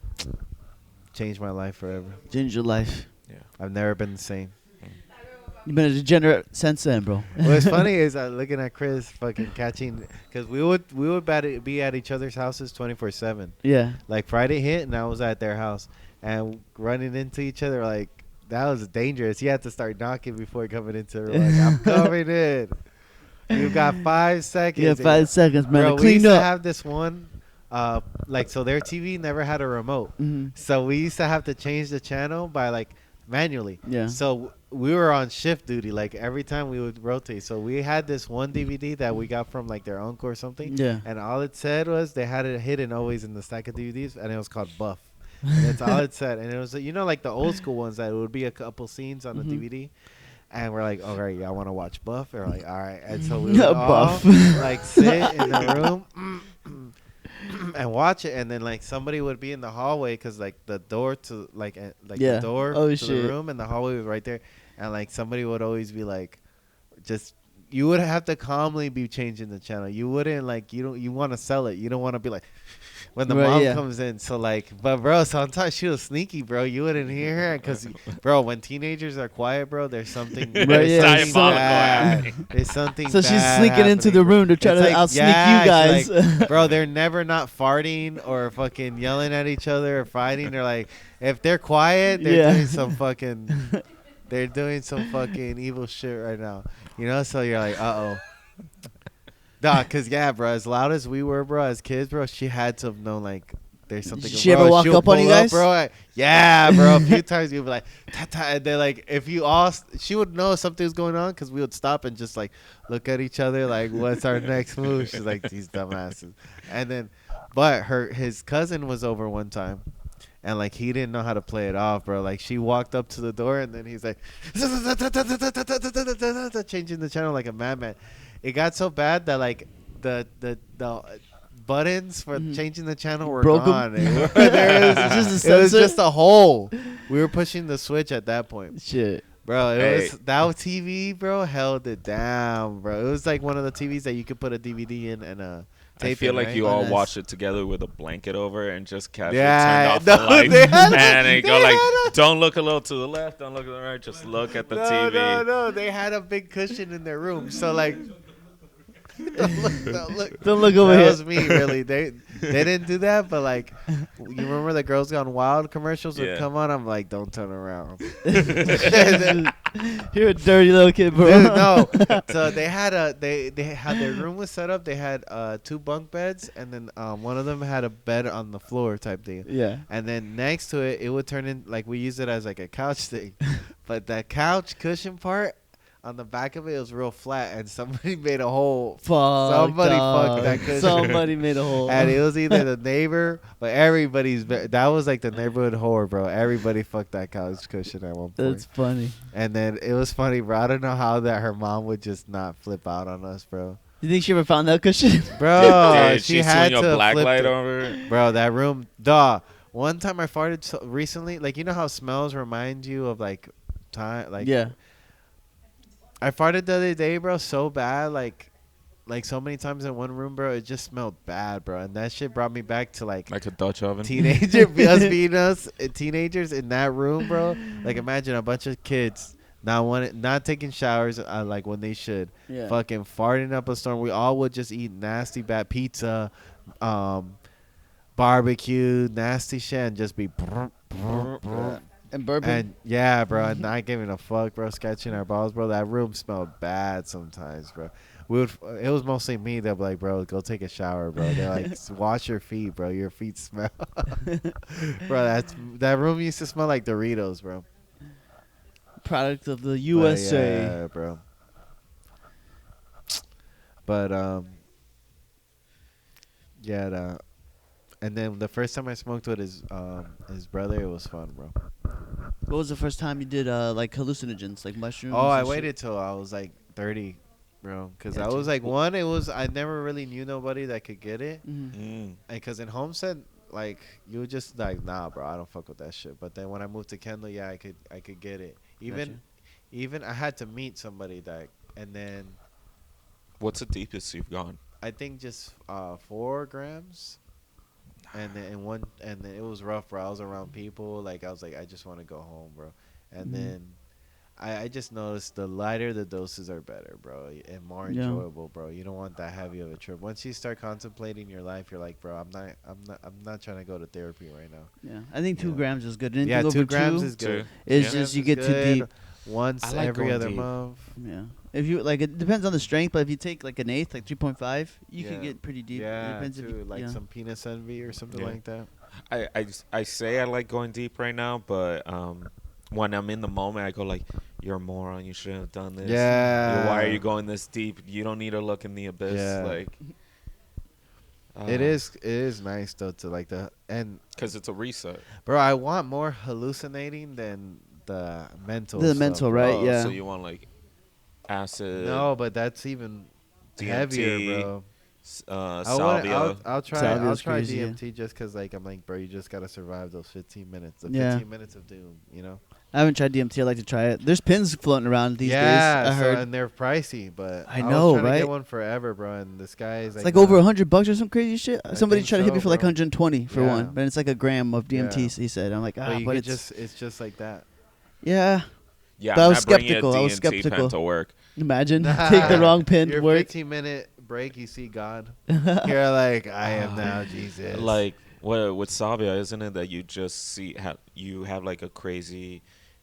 changed my life forever. Ginger life. Yeah. I've never been the same. You've been a degenerate since then, bro. What's funny is looking at Chris fucking catching, because we would be at each other's houses 24/7. Yeah. Like Friday hit and I was at their house and running into each other, like that was dangerous. You had to start knocking before coming into the room. Like, I'm coming in. You got 5 seconds. Yeah, 5 seconds, man. Bro, To we clean used to up. have this one, like, so their TV never had a remote. Mm-hmm. So we used to have to change the channel by like manually. Yeah. So we were on shift duty, like every time we would rotate. So we had this one DVD that we got from like their uncle or something. Yeah. And all it said was they had it hidden always in the stack of DVDs, and it was called Buff. And that's all it said. And it was, you know, like the old school ones that it would be a couple scenes on the DVD. And we're like, all right, y'all want to watch Buff? And we're like, all right. And so we would all Buff. like sit in the room and watch it. And then like somebody would be in the hallway because like the door to like Yeah. the door Oh, to shit. the room and the hallway was right there. And like somebody would always be like, just, you would have to calmly be changing the channel. You wouldn't like, you want to sell it. You don't want to be like, when the Right, mom yeah. comes in. So like, but bro, sometimes she was sneaky, bro. You wouldn't hear her because, bro, when teenagers are quiet, bro, there's something, Right, there's yeah, something it's so- bad. There's something So she's bad sneaking into the happening, bro. room to try It's to like, out sneak yeah, you guys. it's like, bro, they're never not farting or fucking yelling at each other or fighting. They're like, if they're quiet, they're Yeah. doing some fucking, they're doing some fucking evil shit right now. You know, so you're like, uh-oh. Nah, cause yeah, bro. As loud as we were, bro, as kids, bro, she had to have known like there's something. Did she ever walk she would up on you pull guys? bro? Yeah, bro. A few times you'd be like, ta-ta, and they're like, if you all, she would know something was going on, cause we would stop and just like look at each other, like, what's our next move? She's like, these dumbasses. And then, but his cousin was over one time. And like he didn't know how to play it off, bro. Like she walked up to the door and then he's like changing the channel like a madman. It got so bad that like the buttons for changing the channel were Broke 'em? gone. There was, Just a it was sensor? just a hole. We were pushing the switch at that point, Shit. bro. It Hey. was that TV, bro. Held it down, bro. It was like one of the TVs that you could put a DVD in and I tape feel in, like right? you Oh, all nice. watched it together with a blanket over and just casually Yeah, turned off no, the lights. they had a- And they go they like, had a- don't look a little to the left, don't look to the right, just look at the No, TV. no. They had a big cushion in their room, so like. Don't look. Don't look over That here. was me, really. They didn't do that, but like, you remember the Girls Gone Wild commercials would Yeah. come on? I'm like, don't turn around. You're a dirty little kid, bro. Dude, no. So they had they had their room was set up. They had 2 bunk beds, and then one of them had a bed on the floor type thing. Yeah. And then next to it, it would turn in like we use it as like a couch thing, but that couch cushion part on the back of it was real flat, and somebody made a hole. Fuck. Somebody dog. fucked that cushion. Somebody made a hole. And it was either the neighbor, but that was like the neighborhood whore, bro. Everybody fucked that couch cushion at one point. That's funny. And then it was funny, bro. I don't know how that her mom would just not flip out on us, bro. You think she ever found that cushion? Bro, Did she she had swing to a black flip light it. over it? Bro, that room, duh. One time I farted recently, like you know how smells remind you of like time, like Yeah. I farted the other day, bro, so bad, like so many times in one room, bro. It just smelled bad, bro, and that shit brought me back to like Like a Dutch oven? us teenagers in that room, bro. Like imagine a bunch of kids not taking showers like when they should, Yeah. fucking farting up a storm. We all would just eat nasty bad pizza, barbecue, nasty shit, and just be. And bourbon. And yeah, bro, and not giving a fuck, bro, sketching our balls, bro. That room smelled bad sometimes, bro. It was mostly me that be like, bro, go take a shower, bro. They're like, wash your feet, bro. Your feet smell. Bro, that room used to smell like Doritos, bro. Product of the But USA. yeah, bro. But yeah, and then the first time I smoked with his brother, it was fun, bro. What was the first time you did like hallucinogens, like mushrooms? Oh, I and shit? waited till I was like 30, bro, because Gotcha. I was like I never really knew nobody that could get it, Mhm. Mm. because in Homestead, like you would just like, nah, bro, I don't fuck with that shit. But then when I moved to Kendall, yeah, I could get it. Even I had to meet somebody that, and then What's the deepest you've gone? I think just 4 grams. And then and then it was rough, bro. I was around people, like I was like, I just want to go home, bro. And then I just noticed the lighter the doses are better, bro, and more enjoyable, bro. You don't want that heavy of a trip. Once you start contemplating your life, you're like, bro, I'm not trying to go to therapy right now. Yeah, I think 2 grams is good. Anything Yeah, over 2 grams 2 is good. It's just you get too deep. Once I like every going other deep. month. Yeah, if you like, it depends on the strength. But if you take like an eighth, like 3.5, you Yeah. can get pretty deep. It Yeah, depends if too, you, like some penis envy or something Yeah. like that. I say I like going deep right now, but when I'm in the moment, I go like, "You're a moron. You shouldn't have done this. Yeah. Why are you going this deep? You don't need to look in the abyss." Yeah. Like, It is nice though to like and because it's a reset. bro, I want more hallucinating than the mental. The stuff, mental, bro. right? Oh, yeah. So you want like acid? No, but that's even DMT, heavier, bro. salvia. I'll try. Salvia's I'll try crazy, yeah. DMT just because, like, I'm like, bro, you just gotta survive those 15 minutes. The Yeah. 15 minutes of doom, you know. I haven't tried DMT. I'd like to try it. There's pins floating around these days. Yeah, I heard and they're pricey, but I was know, trying to right? get one forever, bro. And this guy is it's like like over $100 or some crazy shit. I Somebody think tried to hit me so, for like bro. 120 for Yeah. one, but it's like a gram of DMT. Yeah. He said, I'm like, But you but could it's it's just like that. yeah. Yeah, But I'm I was not bringing skeptical. A I was DMT pen skeptical. to work. Imagine take the wrong pin to Your work. 15-minute break, you see God. You're like, I am now Jesus. Like with salvia, isn't it that you just see you have like a crazy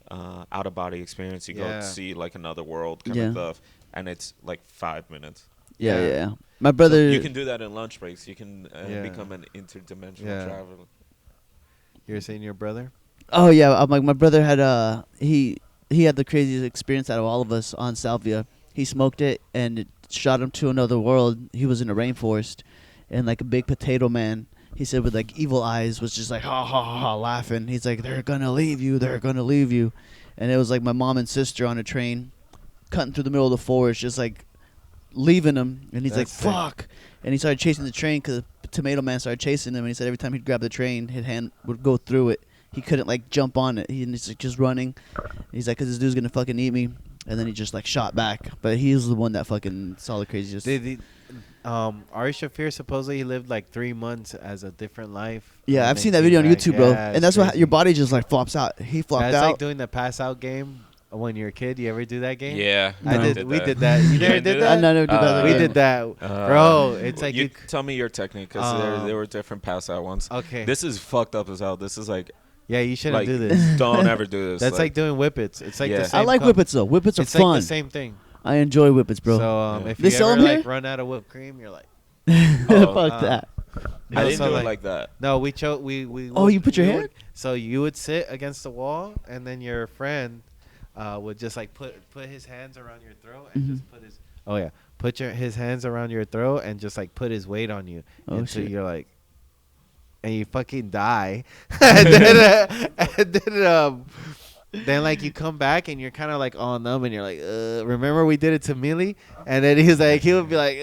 out of body experience? You go Yeah. see like another world kind Yeah. of stuff, and it's like 5 minutes. Yeah, Yeah. yeah. My brother. You can do that in lunch breaks. You can Yeah. become an interdimensional Yeah. traveler. You're saying your brother? Oh yeah, I'm like my brother had he had the craziest experience out of all of us on salvia. He smoked it and it shot him to another world. He was in a rainforest, and like a big potato man. He said with like evil eyes was just like ha ha ha, ha laughing. He's like, they're gonna leave you, they're gonna leave you, and it was like my mom and sister on a train, cutting through the middle of the forest, just like leaving him. And he's That's sick. like fuck, and he started chasing the train because the tomato man started chasing him. And he said every time he'd grab the train, his hand would go through it. He couldn't like jump on it. He's like just running. He's like, 'cause this dude's gonna fucking eat me. And then he just like shot back. But he was the one that fucking saw the craziest. Ari Shafir supposedly he lived like 3 months as a different life. Yeah, and I've then seen that came video on back. YouTube, bro. Yeah, And it's that's what crazy. your body just like flops out. He flopped That's out. like doing the pass out game when you're a kid. You ever do that game? Yeah, I We did that. You never didn't did do that? I never did that. We again. did that, bro. It's like you you. tell me your technique because Um, there were different pass out ones. Okay. This is fucked up as hell. This is like Yeah, you shouldn't like do this. don't ever do this. That's like doing whippets. It's like Yeah. the same. I like com- whippets though. Whippets are It's fun. like the same thing. I enjoy whippets, bro. So Yeah. if They you sell ever 'em like here? run out of whipped cream, you're like. Fuck that. You I know, didn't so do it like that. No, we chose. We. Oh, you put your we hand? would- So you would sit against the wall, and then your friend would just like put his hands around your throat and just put his. Oh yeah, his hands around your throat and just like put his weight on you, Oh, and so shit. you're like, and you fucking die, then like you come back and you're kind of like all numb and you're like, remember we did it to Millie? And then he would be like,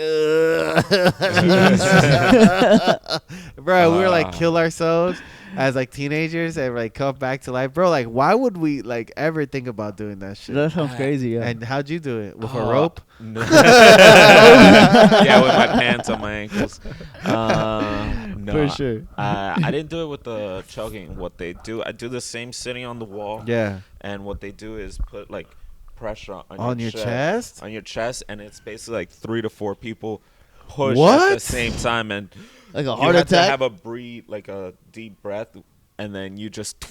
bro, we were like kill ourselves as like teenagers and like come back to life, bro. Like, why would we like ever think about doing that shit? That sounds crazy, yeah. And how'd you do it? With a rope? No. Yeah, with my pants on my ankles. No, For sure. I didn't do it with the choking. What they do, I do the same sitting on the wall. Yeah. And what they do is put like pressure On your chest? on your chest, and it's basically like 3 to 4 people push at What? the same time, and Like a you heart have to attack. have a breathe, like a deep breath, and then you just.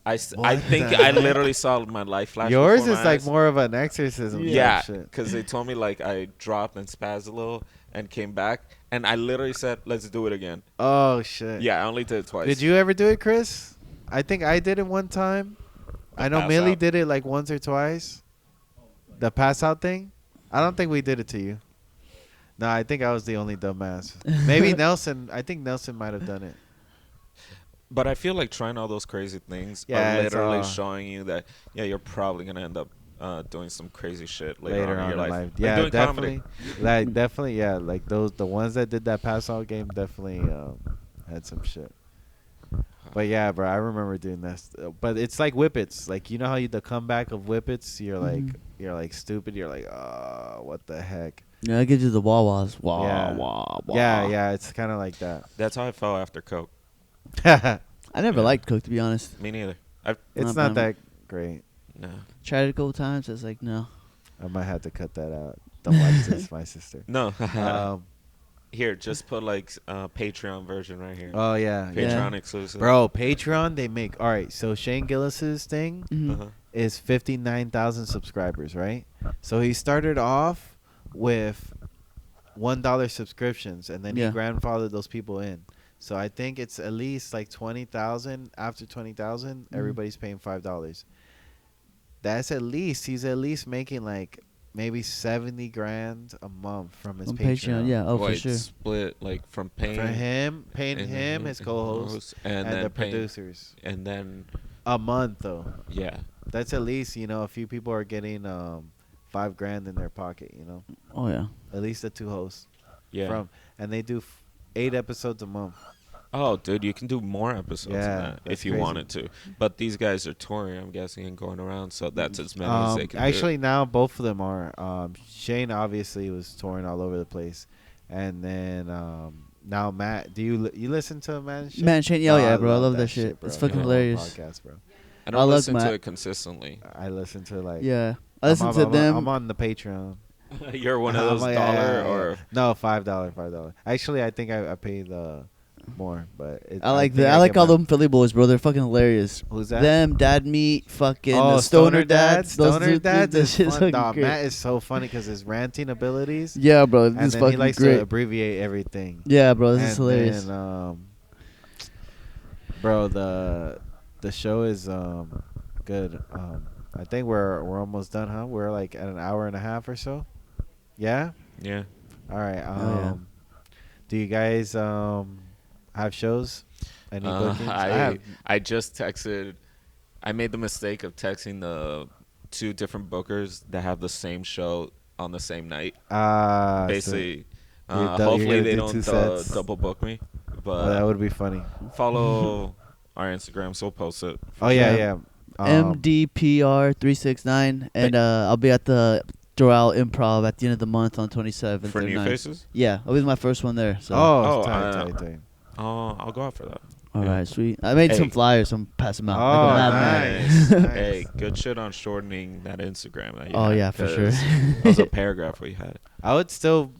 I What think the I heck? literally saw my life flash. Yours before is my like eyes. more of an exorcism. Yeah, type shit. because they told me like I dropped and spazzed a little and came back, and I literally said, "Let's do it again." Oh shit. Yeah, I only did it twice. Did you ever do it, Chris? I think I did it one time. I know pass Millie out? did it like once or twice. The pass out thing? I don't think we did it to you. No, I think I was the only dumbass. Maybe Nelson. I think Nelson might have done it. But I feel like trying all those crazy things Yeah, are it's literally all- showing you that you're probably gonna end up doing some crazy shit Later on in your life. Like Yeah, doing definitely. comedy. Like definitely, yeah. Like the ones that did that pass out game definitely had some shit. But yeah, bro, I remember doing this. But it's like Whippets. Like you know how the comeback of Whippets, you're like stupid. You're like, oh, what the heck? Yeah, it gives you the wah-wahs. Wah, Yeah. wah, wah. Yeah. It's kind of like that. That's how I felt after Coke. I never Yeah. liked Coke, to be honest. Me neither. It's Not not that great. No. Tried it a couple times. It's like, no. I might have to cut that out. Don't watch this, my sister. No. Um, Here, just put like Patreon version right here. oh yeah, Patreon exclusive. bro. Patreon, they make all right. So Shane Gillis's thing Mhm. Uh-huh. is 59,000 subscribers, right? So he started off with $1 subscriptions, and then Yeah. he grandfathered those people in. So I think it's at least like 20,000. After 20,000, everybody's paying $5. That's at least he's at least making like maybe 70 grand a month from his On Patreon. Patreon, yeah. Oh, for Wait, sure. split like from paying For him, paying and- him, his co-host, and and then the paying- producers. and then A month though. yeah. That's at least, a few people are getting $5 grand in their pocket, Oh, yeah. At least the two hosts. Yeah. And they do 8 episodes a month. Oh, dude, you can do more episodes Yeah, than that that's if you crazy. wanted to. But these guys are touring, I'm guessing, and going around, so that's as many as they can Actually, now both of them are. Shane obviously was touring all over the place, and then now Matt. Do you listen to Matt? And Shane? Man, Shane, oh, Oh, yeah, bro. I love that shit. bro. It's fucking Him on hilarious. Podcast, bro. do. I I don't love listen to Matt. it consistently. I listen to like. Yeah. I listen I'm to them. I'm on the Patreon. You're one of I'm those like, dollar yeah. or No, $5. Actually, I think I paid more, but I like think that. I like get all my- them Philly boys, bro. They're fucking hilarious. Who's that? Them, Dad Meat, fucking Oh, Stoner Dads. Those Stoner dudes, Dads that is shit's fun. fucking Nah, great. Matt is so funny because his ranting abilities. Yeah, bro. This And is then he fucking likes great. to abbreviate everything. Yeah, bro. This And is hilarious. then, bro, the show is good. I think we're almost done, huh? We're like at an hour and a half or so. Yeah. yeah. All right. yeah. Do you guys have shows? Any bookings? I just texted. I made the mistake of texting the 2 different bookers that have the same show on the same night. Basically, you're hopefully gonna they do don't 2 sets? double book me. Oh, that But would be funny. follow our Instagram, so we'll post it. Oh yeah, Yeah. yeah. MDPR369, and I'll be at the Doral Improv at the end of the month on 27th. For or New 9th. Faces. Yeah, I'll be my first one there. So. Oh, Oh, tight. I'll go out for that. All yeah. right, sweet. I made some Hey. flyers. I'm passing them out. Oh, like a madman. nice. Nice. Hey, good shit on shortening that Instagram. That you Oh, had, yeah, for sure. 'cause That was a paragraph we had. I would still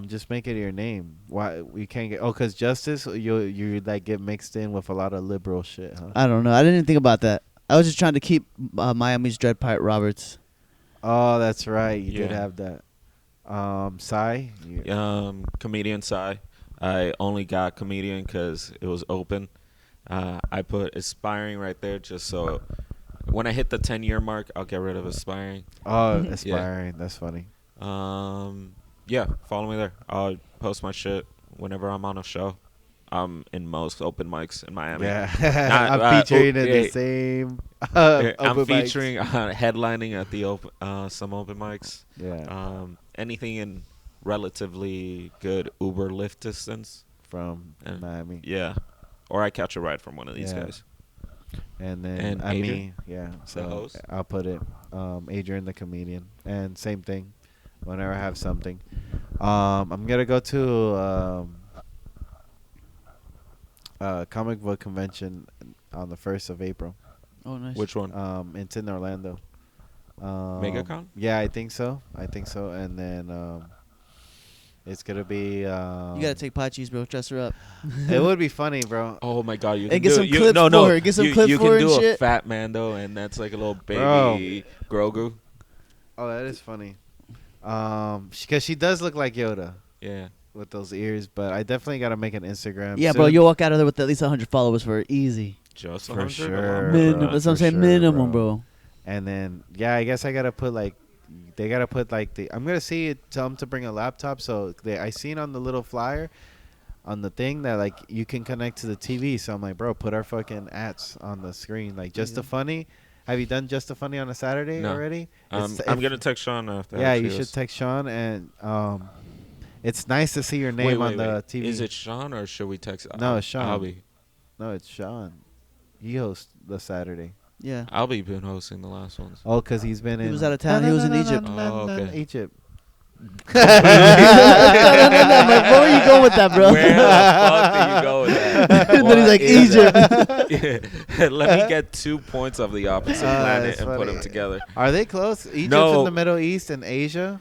just make it your name. Why we can't get? Oh, cause Justice, you like get mixed in with a lot of liberal shit, huh? I don't know. I didn't even think about that. I was just trying to keep Miami's Dread Pirate Roberts. Oh, that's right. You did Yeah. have that. Psy. Comedian Psy. I only got comedian because it was open. I put aspiring right there just so when I hit the 10-year mark, I'll get rid of aspiring. Oh, aspiring. That's funny. Yeah, follow me there. I'll post my shit whenever I'm on a show. I'm in most open mics in Miami. Yeah, Not- I'm featuring in hey, the same. I'm open mics. featuring headlining at the some open mics. Yeah, Anything in relatively good Uber Lyft distance. from and- Miami. Yeah, or I catch a ride from one of these Yeah. guys. And then And me, Adrian? yeah. The So host? I'll put it, Adrian the comedian, and same thing. Whenever I have something, I'm gonna go to comic book convention on the 1st of April. Oh, nice. Which one? It's in Orlando. MegaCon? Yeah, I think so. And then it's gonna be. You gotta take Pachi's, bro. Dress her up. It would be funny, bro. Oh my God! You And can get do some you, clips no, no, for her. Get some you, clips you for can her do and a shit. fat Mando, and that's like a little baby Bro. Grogu. Oh, that is funny. Because she does look like Yoda Yeah. with those ears, but I definitely gotta make an Instagram. Yeah, soon. bro. You'll walk out of there with at least 100 followers for easy. Just For 100? sure. Minimum. bro, That's what I'm for saying. sure, Minimum, bro. bro. And then I guess I gotta put like. They gotta put like the. I'm gonna see it. Tell them to bring a laptop. So I seen on the little flyer, on the thing that like you can connect to the TV. So I'm like, bro, put our fucking ads on the screen. Like just the funny. Have you done just the funny on a Saturday No. already? I'm gonna text Sean after. Yeah, you should text Sean, and it's nice to see your name on the TV. Is it Sean or should we text? No, it's Sean. Albie. No, it's Sean. He hosts the Saturday. Yeah. I'll be been hosting the last ones. Oh, because he's been He in. was out of town. He was in Egypt. Oh, okay. Egypt. No, I'm like, where are you going with that, bro? Where the fuck did you go with that? And then he's like, What is that? Let me get 2 points of the opposite planet that's and put funny. them together. Are they close? Egypt's No. in the Middle East and Asia?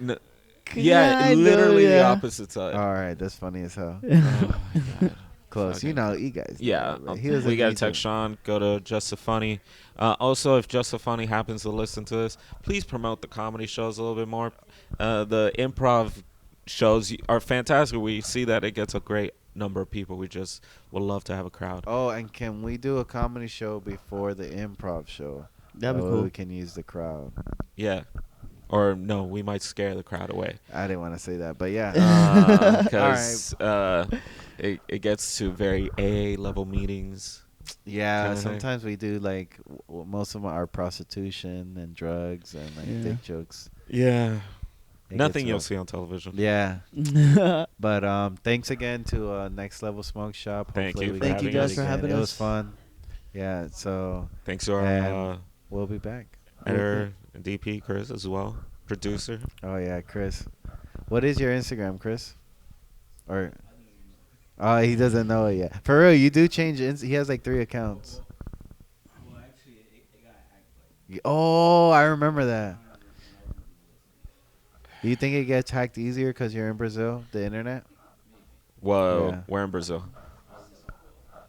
Yeah, Kinda, literally the yeah. opposite side. All right, that's funny as hell. Oh, my God. Close. Okay. You know, you guys. Yeah, know, he was we in gotta Egypt. text Sean. Go to Just So Funny. Also, if Just So Funny happens to listen to this, please promote the comedy shows a little bit more. The improv shows are fantastic. We see that it gets a great number of people. We just would love to have a crowd. Oh, and can we do a comedy show before the improv show? That'd be That way cool. We can use the crowd. Yeah, or no, we might scare the crowd away. I didn't want to say that, but yeah. Because it gets to very AA level meetings. Yeah, Kinda thing. sometimes we do like most of them are prostitution and drugs and like Yeah. dick jokes. Yeah, It nothing gets you'll rough. see on television. Yeah, but thanks again to Next Level Smoke Shop. Thank Hopefully you we for can Thank you do it guys for again. having It was us. fun. Yeah, so Thanks to our And- we'll be back. editor and DP Chris as well, producer. Oh yeah, Chris. What is your Instagram, Chris? Or oh, he doesn't know it yet. For real, you do change. He has like 3 accounts. Oh, I remember that. Do you think it gets hacked easier because you're in Brazil, the internet? Whoa, Yeah. we're in Brazil.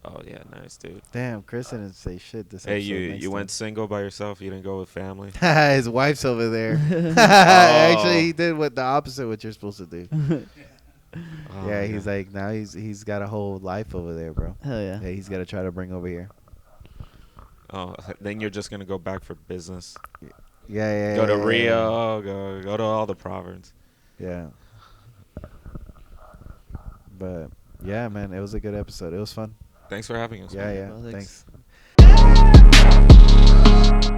Oh yeah, nice dude. Damn, Chris didn't say shit this Hey, episode. you Next you went single by yourself? You didn't go with family? time. His wife's over there. Oh. Actually, he did what the opposite what you're supposed to do. Oh, Yeah, he's like now he's got a whole life over there, bro. Hell yeah. Yeah, he's got to try to bring over here. Oh, then you're just gonna go back for business. Yeah. Go to yeah, Rio. Go to all the provinces. Yeah. But yeah, man, it was a good episode. It was fun. Thanks for having us. Yeah, man. yeah. Well, thanks. Thanks.